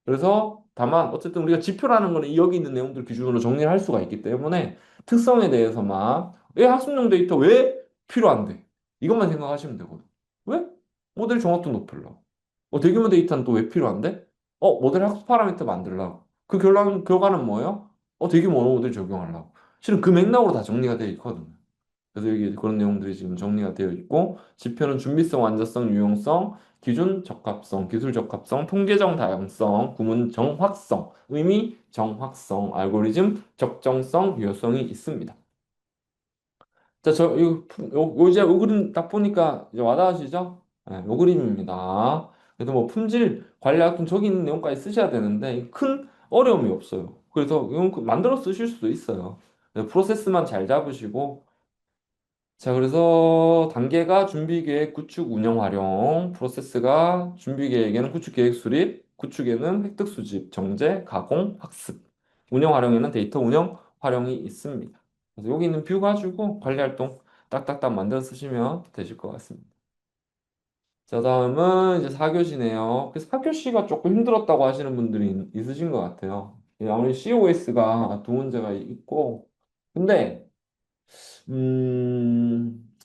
그래서 다만 어쨌든 우리가 지표라는 거는 여기 있는 내용들 기준으로 정리를 할 수가 있기 때문에 특성에 대해서만 애 학습용 데이터 왜 필요한데? 이것만 생각하시면 되거든. 왜? 모델 정확도 높이려고. 대규모 데이터는 또 왜 필요한데? 모델 학습 파라미터 만들려고. 그 결과는 뭐예요? 대규모 모델 적용하려고. 실은 그 맥락으로 다 정리가 되어 있거든요. 그래서 여기 그런 내용들이 지금 정리가 되어 있고, 지표는 준비성, 완전성, 유용성, 기준 적합성, 기술 적합성, 통계적 다양성, 구문 정확성, 의미 정확성, 알고리즘 적정성, 유효성이 있습니다. 자, 이제 요 그림 딱 보니까 이제 와닿으시죠? 네, 요 그림입니다. 그래서 뭐 품질 관리 같은 저기 있는 내용까지 쓰셔야 되는데 큰 어려움이 없어요. 그래서 이건 만들어 쓰실 수도 있어요. 네, 프로세스만 잘 잡으시고 자, 그래서 단계가 준비 계획, 구축, 운영, 활용, 프로세스가 준비 계획에는 구축 계획 수립, 구축에는 획득 수집, 정제, 가공, 학습, 운영 활용에는 데이터 운영 활용이 있습니다. 그래서 여기 있는 뷰 가지고 관리 활동 딱딱딱 만들어 쓰시면 되실 것 같습니다. 자, 다음은 이제 4교시네요. 그래서 4교시가 조금 힘들었다고 하시는 분들이 있으신 것 같아요. 아무리 COS가 두 문제가 있고, 근데, 음,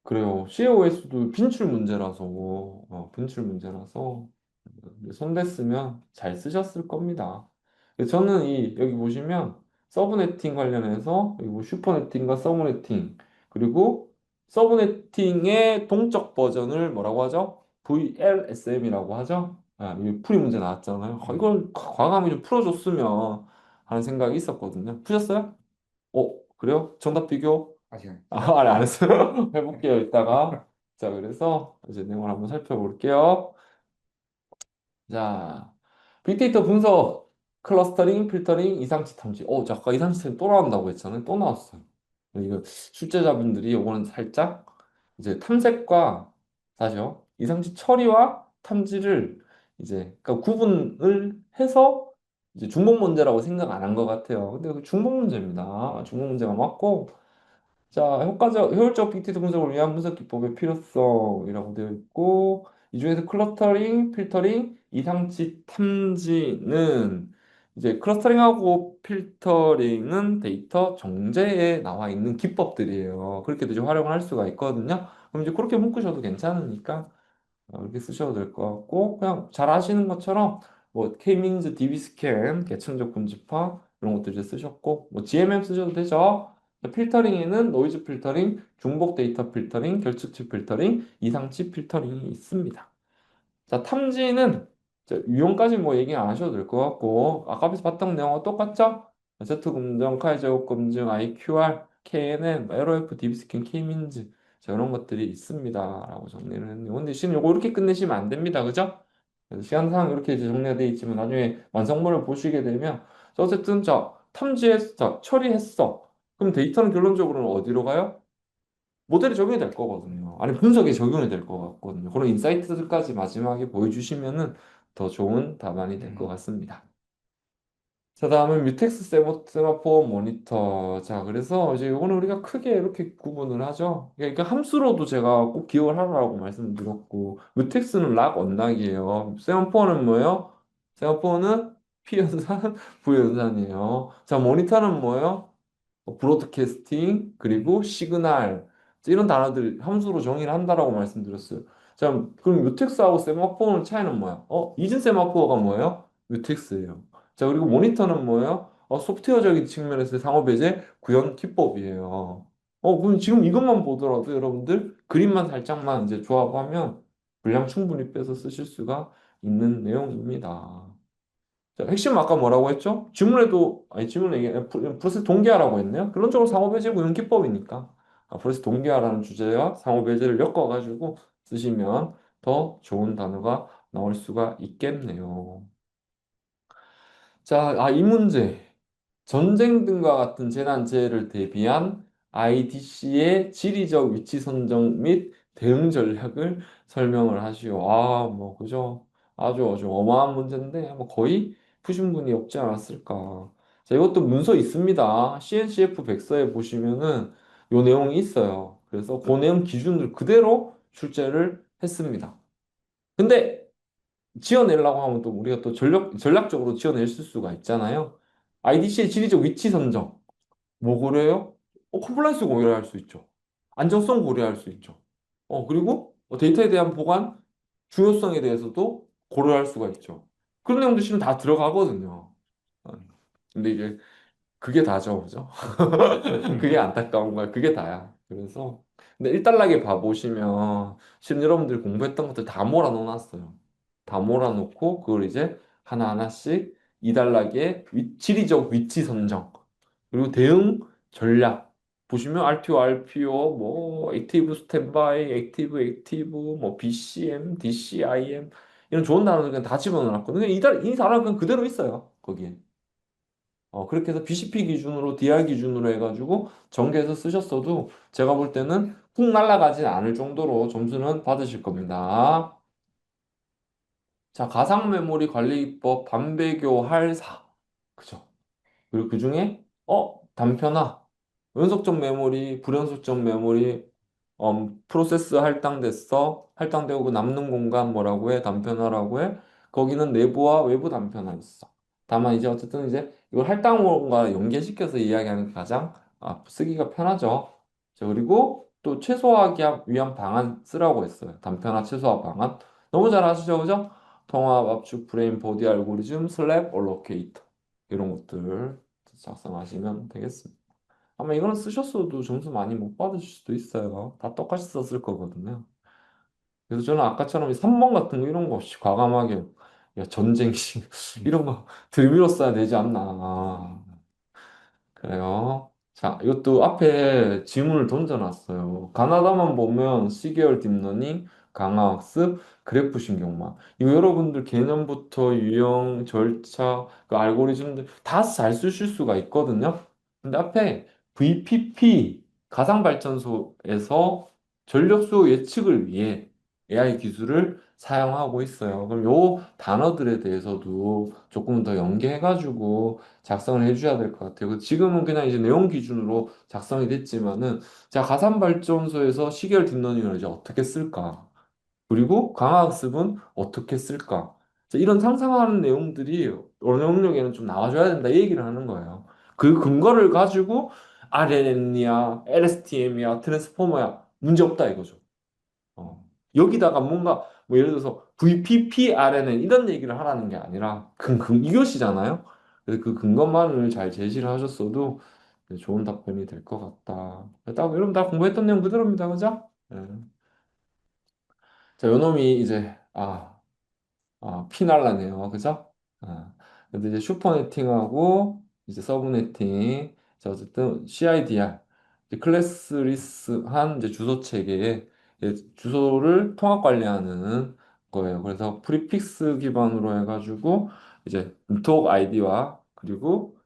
그래요. COS도 빈출 문제라서, 빈출 문제라서, 손댔으면 잘 쓰셨을 겁니다. 저는 여기 보시면, 서브네팅 관련해서, 여기 뭐 슈퍼네팅과 서브네팅, 그리고 서브네팅의 동적 버전을 뭐라고 하죠? VLSM이라고 하죠? 이 풀이 문제 나왔잖아요. 이걸 과감히 좀 풀어줬으면 하는 생각이 있었거든요. 푸셨어요? 그래요? 정답 비교? 아시간. 아니, 안 했어요. 해볼게요, 이따가. 자, 그래서 이제 내용을 한번 살펴볼게요. 자, 빅데이터 분석, 클러스터링, 필터링, 이상치 탐지. 저 아까 이상치 탐지 또 나온다고 했잖아요. 또 나왔어요. 이거 출제자분들이 요거는 살짝 이제 탐색과 다시요. 이상치 처리와 탐지를 이제 그러니까 구분을 해서 이제 중복 문제라고 생각 안 한 것 같아요. 근데 그 중복 문제입니다. 중복 문제가 맞고 자, 효율적 빅데이터 분석을 위한 분석 기법의 필요성이라고 되어 있고, 이 중에서 클러스터링, 필터링, 이상치 탐지는 이제 클러스터링하고 필터링은 데이터 정제에 나와 있는 기법들이에요. 그렇게도 이제 활용을 할 수가 있거든요. 그럼 이제 그렇게 묶으셔도 괜찮으니까 이렇게 쓰셔도 될 것 같고 그냥 잘 아시는 것처럼 뭐 K-means, DB-scan, 계층적 분집화 이런 것들 이제 쓰셨고 뭐 GMM 쓰셔도 되죠. 필터링에는 노이즈 필터링, 중복 데이터 필터링, 결측치 필터링, 이상치 필터링이 있습니다. 자, 탐지는 유형까지 뭐 얘기 안 하셔도 될 것 같고 아까 앞에서 봤던 내용과 똑같죠? Z 검정, 카이 제곱 검증, IQR, KNN, LOF, DB스킨, K민즈 이런 것들이 있습니다라고 정리를 했네요. 근데 지금 요거 이렇게 끝내시면 안 됩니다, 그죠? 그래서 시간상 이렇게 이제 정리가 되어 있지만 나중에 완성본을 보시게 되면 어쨌든 탐지했어, 처리했어. 그럼 데이터는 결론적으로는 어디로 가요? 모델이 적용이 될 거거든요. 아니, 분석에 적용이 될 것 같거든요. 그런 인사이트들까지 마지막에 보여주시면은 더 좋은 답안이 될 것 음. 같습니다. 자, 다음은 뮤텍스 세마포 모니터. 자, 그래서 이제 이거는 우리가 크게 이렇게 구분을 하죠. 그러니까 함수로도 제가 꼭 기억을 하라고 말씀드렸고, 뮤텍스는 락 언락이에요. 세마포는 뭐예요? 세마포는 P연산, V연산이에요. 자, 모니터는 뭐예요? 브로드캐스팅, 그리고 시그널. 이런 단어들 함수로 정의를 한다라고 말씀드렸어요. 자, 그럼 뮤텍스하고 세마포의 차이는 뭐야? 이진 세마포가 뭐예요? 뮤텍스예요. 자, 그리고 모니터는 뭐예요? 소프트웨어적인 측면에서의 상호 배제 구현 기법이에요. 그럼 지금 이것만 보더라도 여러분들 그림만 살짝만 이제 조합하면 분량 충분히 빼서 쓰실 수가 있는 내용입니다. 자, 핵심 아까 뭐라고 했죠? 질문에도, 아니, 질문에 이게 프로세스 동기화라고 했네요. 그런적으로 상호배제 구현 기법이니까. 프로세스 동기화라는 주제와 상호배제를 엮어가지고 쓰시면 더 좋은 단어가 나올 수가 있겠네요. 자, 이 문제. 전쟁 등과 같은 재난재해를 대비한 IDC의 지리적 위치 선정 및 대응 전략을 설명을 하시오. 그죠? 아주 어마어마한 문제인데, 거의 푸신 분이 없지 않았을까. 자, 이것도 문서 있습니다. CNCF 백서에 보시면은 요 내용이 있어요. 그래서 그 내용 기준을 그대로 출제를 했습니다. 근데 지어내려고 하면 또 우리가 또 전략적으로 지어낼 수가 있잖아요. IDC의 지리적 위치 선정. 뭐 고려해요? 컴플라이언스 고려할 수 있죠. 안정성 고려할 수 있죠. 그리고 데이터에 대한 보관, 중요성에 대해서도 고려할 수가 있죠. 그런 내용도 실은 다 들어가거든요. 어, 근데 이제 그게 다죠, 그죠? 그게 안타까운 거야. 그게 다야. 그래서 근데 일단락에 봐보시면 지금 여러분들 공부했던 것들 다 몰아넣어놨어요. 다 몰아놓고 그걸 이제 하나하나씩 이단락에 지리적 위치 선정 그리고 대응 전략 보시면 RTO, RPO, 뭐 액티브 스탠바이, 액티브, 뭐 BCM, DCIM 이런 좋은 단어들 그냥 다 집어넣었거든요. 이 단어는 그냥 그대로 있어요. 거기에. 그렇게 해서 BCP 기준으로, DR 기준으로 해가지고 전개해서 쓰셨어도 제가 볼 때는 훅 날아가진 않을 정도로 점수는 받으실 겁니다. 자, 가상 메모리 관리법 반배교 할사. 그죠? 그리고 그 중에, 단편화. 연속적 메모리, 불연속적 메모리, 프로세스 할당됐어. 할당되고 그 남는 공간 뭐라고 해? 단편화라고 해? 거기는 내부와 외부 단편화 있어. 다만 이제 어쨌든 이제 이걸 할당과 연계시켜서 이야기하는 게 가장 쓰기가 편하죠. 자, 그리고 또 최소화하기 위한 방안 쓰라고 했어요. 단편화 최소화 방안. 너무 잘 아시죠? 그죠? 통합, 압축, 브레인, 보디 알고리즘, 슬랩, 얼로케이터. 이런 것들 작성하시면 되겠습니다. 아마 이거는 쓰셨어도 점수 많이 못 받으실 수도 있어요. 다 똑같이 썼을 거거든요. 그래서 저는 아까처럼 이 3번 같은 거 이런 거 없이 과감하게 야, 전쟁식 이런 거 들밀었어야 되지 않나. 그래요. 자, 이것도 앞에 지문을 던져놨어요. 가나다만 보면 시계열 딥러닝, 강화학습, 그래프 신경망. 이거 여러분들 개념부터 유형, 절차, 그 알고리즘들 다 잘 쓰실 수가 있거든요. 근데 앞에 VPP, 가상발전소에서 전력수 예측을 위해 AI 기술을 사용하고 있어요. 그럼 요 단어들에 대해서도 조금 더 연계해가지고 작성을 해줘야 될 것 같아요. 지금은 그냥 이제 내용 기준으로 작성이 됐지만은, 자, 가상발전소에서 시계열 딥러닝을 이제 어떻게 쓸까? 그리고 강화학습은 어떻게 쓸까? 자, 이런 상상하는 내용들이 언어 영역에는 좀 나와줘야 된다, 이 얘기를 하는 거예요. 그 근거를 가지고 RNN이야, LSTM이야, 트랜스포머야, 문제 없다 이거죠. 여기다가 뭔가 뭐 예를 들어서 VPPRNN 이런 얘기를 하라는 게 아니라 이것이잖아요. 그래서 그 근거만을 잘 제시를 하셨어도 좋은 답변이 될 것 같다. 여러분 다 공부했던 내용 그대로입니다. 그죠? 네. 자, 요놈이 이제 피날라네요. 그죠? 근데 이제 슈퍼네팅하고 이제 서브네팅. 자, 어쨌든 CIDR. 이제 클래스리스한 이제 주소 체계에 주소를 통합 관리하는 거예요. 그래서 프리픽스 기반으로 해가지고 이제 네트워크 아이디와 그리고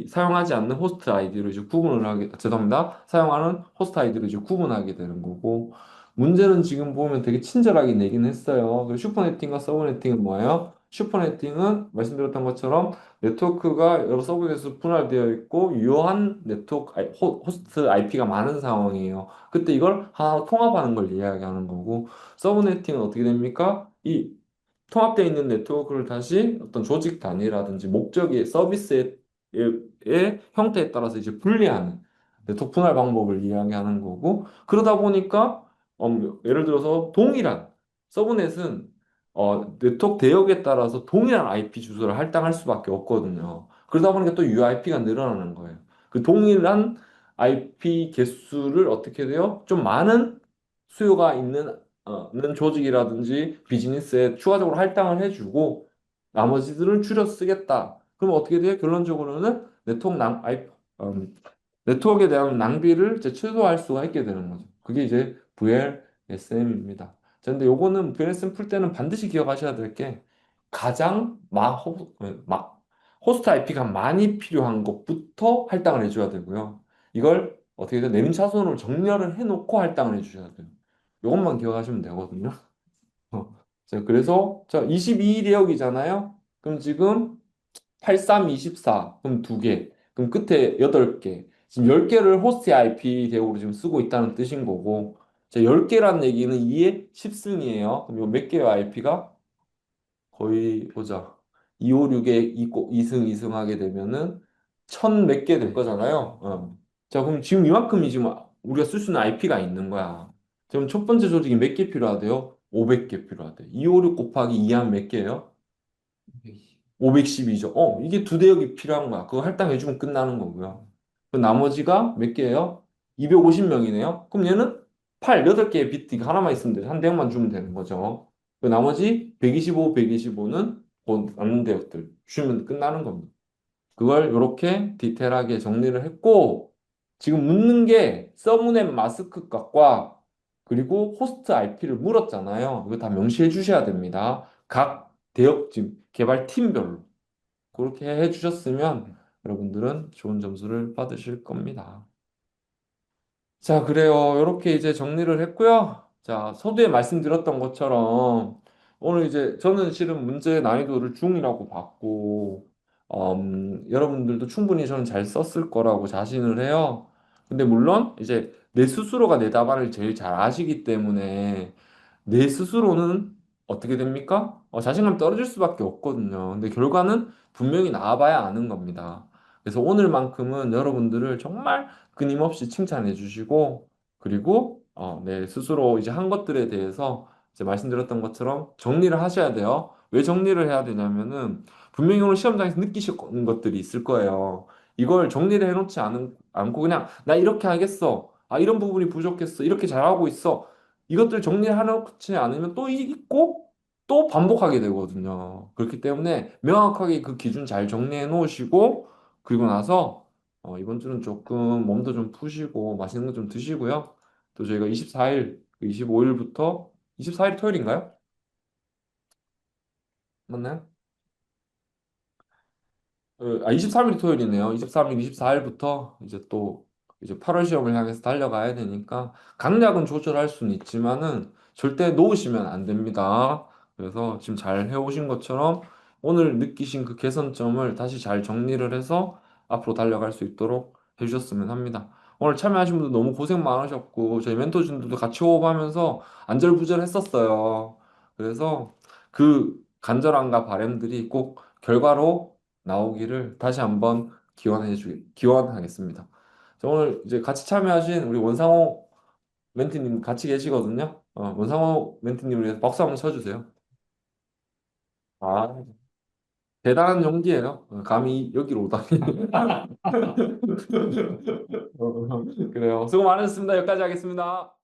사용하지 않는 호스트 아이디로 이제 구분을 하게, 죄송합니다. 사용하는 호스트 아이디로 이제 구분하게 되는 거고, 문제는 지금 보면 되게 친절하게 내긴 했어요. 그 슈퍼네팅과 서브네팅은 뭐예요? 슈퍼네팅은 말씀드렸던 것처럼 네트워크가 여러 서브넷으로 분할되어 있고 유효한 호스트 IP가 많은 상황이에요. 그때 이걸 하나 통합하는 걸 이야기하는 거고, 서브네팅은 어떻게 됩니까? 이 통합되어 있는 네트워크를 다시 어떤 조직 단위라든지 목적의 서비스의 형태에 따라서 이제 분리하는 네트워크 분할 방법을 이야기하는 거고 그러다 보니까 예를 들어서 동일한 서브넷은 네트워크 대역에 따라서 동일한 IP 주소를 할당할 수밖에 없거든요. 그러다 보니까 또 UIP가 늘어나는 거예요. 그 동일한 IP 개수를 어떻게 돼요? 좀 많은 수요가 있는 조직이라든지 비즈니스에 추가적으로 할당을 해주고 나머지들은 줄여 쓰겠다. 그럼 어떻게 돼요? 결론적으로는 네트워크에 대한 낭비를 이제 최소화할 수가 있게 되는 거죠. 그게 이제 VLSM입니다. 자, 근데 요거는 VLSM 풀 때는 반드시 기억하셔야 될 게 가장 호스트 IP가 많이 필요한 것부터 할당을 해줘야 되고요. 이걸 어떻게 든 네임차순으로 정렬을 해놓고 할당을 해주셔야 돼요. 요것만 기억하시면 되거든요. 자, 그래서 자 22일역이잖아요. 그럼 지금 8324 그럼 두 개. 그럼 끝에 8개. 지금 10개를 호스트 IP 대우로 지금 쓰고 있다는 뜻인 거고. 자, 10개란 얘기는 2의 10승이에요. 그럼 요몇 개의 IP가 거의 보자. 256에 2승 2승 하게 되면은 1000 몇 개 될 네. 거잖아요. 자, 그럼 지금 이만큼이 지금 우리가 쓸 수 있는 IP가 있는 거야. 그럼 첫 번째 조직이 몇 개 필요하대요? 500개 필요하대. 256 곱하기 2 하면 몇 개예요? 120. 512죠. 이게 두 대역이 필요한 거야. 그거 할당해주면 끝나는 거고요. 그 나머지가 몇 개예요? 250명이네요. 그럼 얘는 8개의 비트 하나만 있으면 돼. 한 대역만 주면 되는 거죠. 그 나머지 125, 125는 곧 남는 대역들 주면 끝나는 겁니다. 그걸 이렇게 디테일하게 정리를 했고, 지금 묻는 게 서브넷 마스크 값과 그리고 호스트 IP를 물었잖아요. 이거 다 명시해 주셔야 됩니다. 각 대역팀, 개발팀별로. 그렇게 해 주셨으면 여러분들은 좋은 점수를 받으실 겁니다. 자, 그래요. 이렇게 이제 정리를 했고요. 자, 서두에 말씀드렸던 것처럼 오늘 이제 저는 실은 문제 난이도를 중이라고 봤고, 여러분들도 충분히 저는 잘 썼을 거라고 자신을 해요. 근데 물론 이제 내 스스로가 내 답안을 제일 잘 아시기 때문에 내 스스로는 어떻게 됩니까? 자신감 떨어질 수밖에 없거든요. 근데 결과는 분명히 나와봐야 아는 겁니다. 그래서 오늘만큼은 여러분들을 정말 끊임없이 칭찬해 주시고, 그리고 내 스스로 이제 한 것들에 대해서 이제 말씀드렸던 것처럼 정리를 하셔야 돼요. 왜 정리를 해야 되냐면은 분명히 오늘 시험장에서 느끼실 것들이 있을 거예요. 이걸 정리를 해놓지 않고 그냥 나 이렇게 하겠어. 아, 이런 부분이 부족했어. 이렇게 잘하고 있어. 이것들 정리해놓지 않으면 또 있고 또 반복하게 되거든요. 그렇기 때문에 명확하게 그 기준 잘 정리해 놓으시고 그리고 나서 이번 주는 조금 몸도 좀 푸시고 맛있는 거 좀 드시고요. 또 저희가 24일, 25일부터 24일 토요일인가요? 맞나요? 23일이 토요일이네요. 23일, 24일부터 이제 또 이제 8월 시험을 향해서 달려가야 되니까 강약은 조절할 수는 있지만은 절대 놓으시면 안 됩니다. 그래서 지금 잘 해오신 것처럼 오늘 느끼신 그 개선점을 다시 잘 정리를 해서 앞으로 달려갈 수 있도록 해주셨으면 합니다. 오늘 참여하신 분들 너무 고생 많으셨고 저희 멘토진들도 같이 호흡하면서 안절부절했었어요. 그래서 그 간절함과 바람들이 꼭 결과로 나오기를 다시 한번 기원하겠습니다. 자, 오늘 이제 같이 참여하신 우리 원상호 멘티님 같이 계시거든요. 원상호 멘티님을 위해서 박수 한번 쳐주세요. 아, 대단한 용기예요. 감히 여기로 오다니. 그래요. 수고 많으셨습니다. 여기까지 하겠습니다.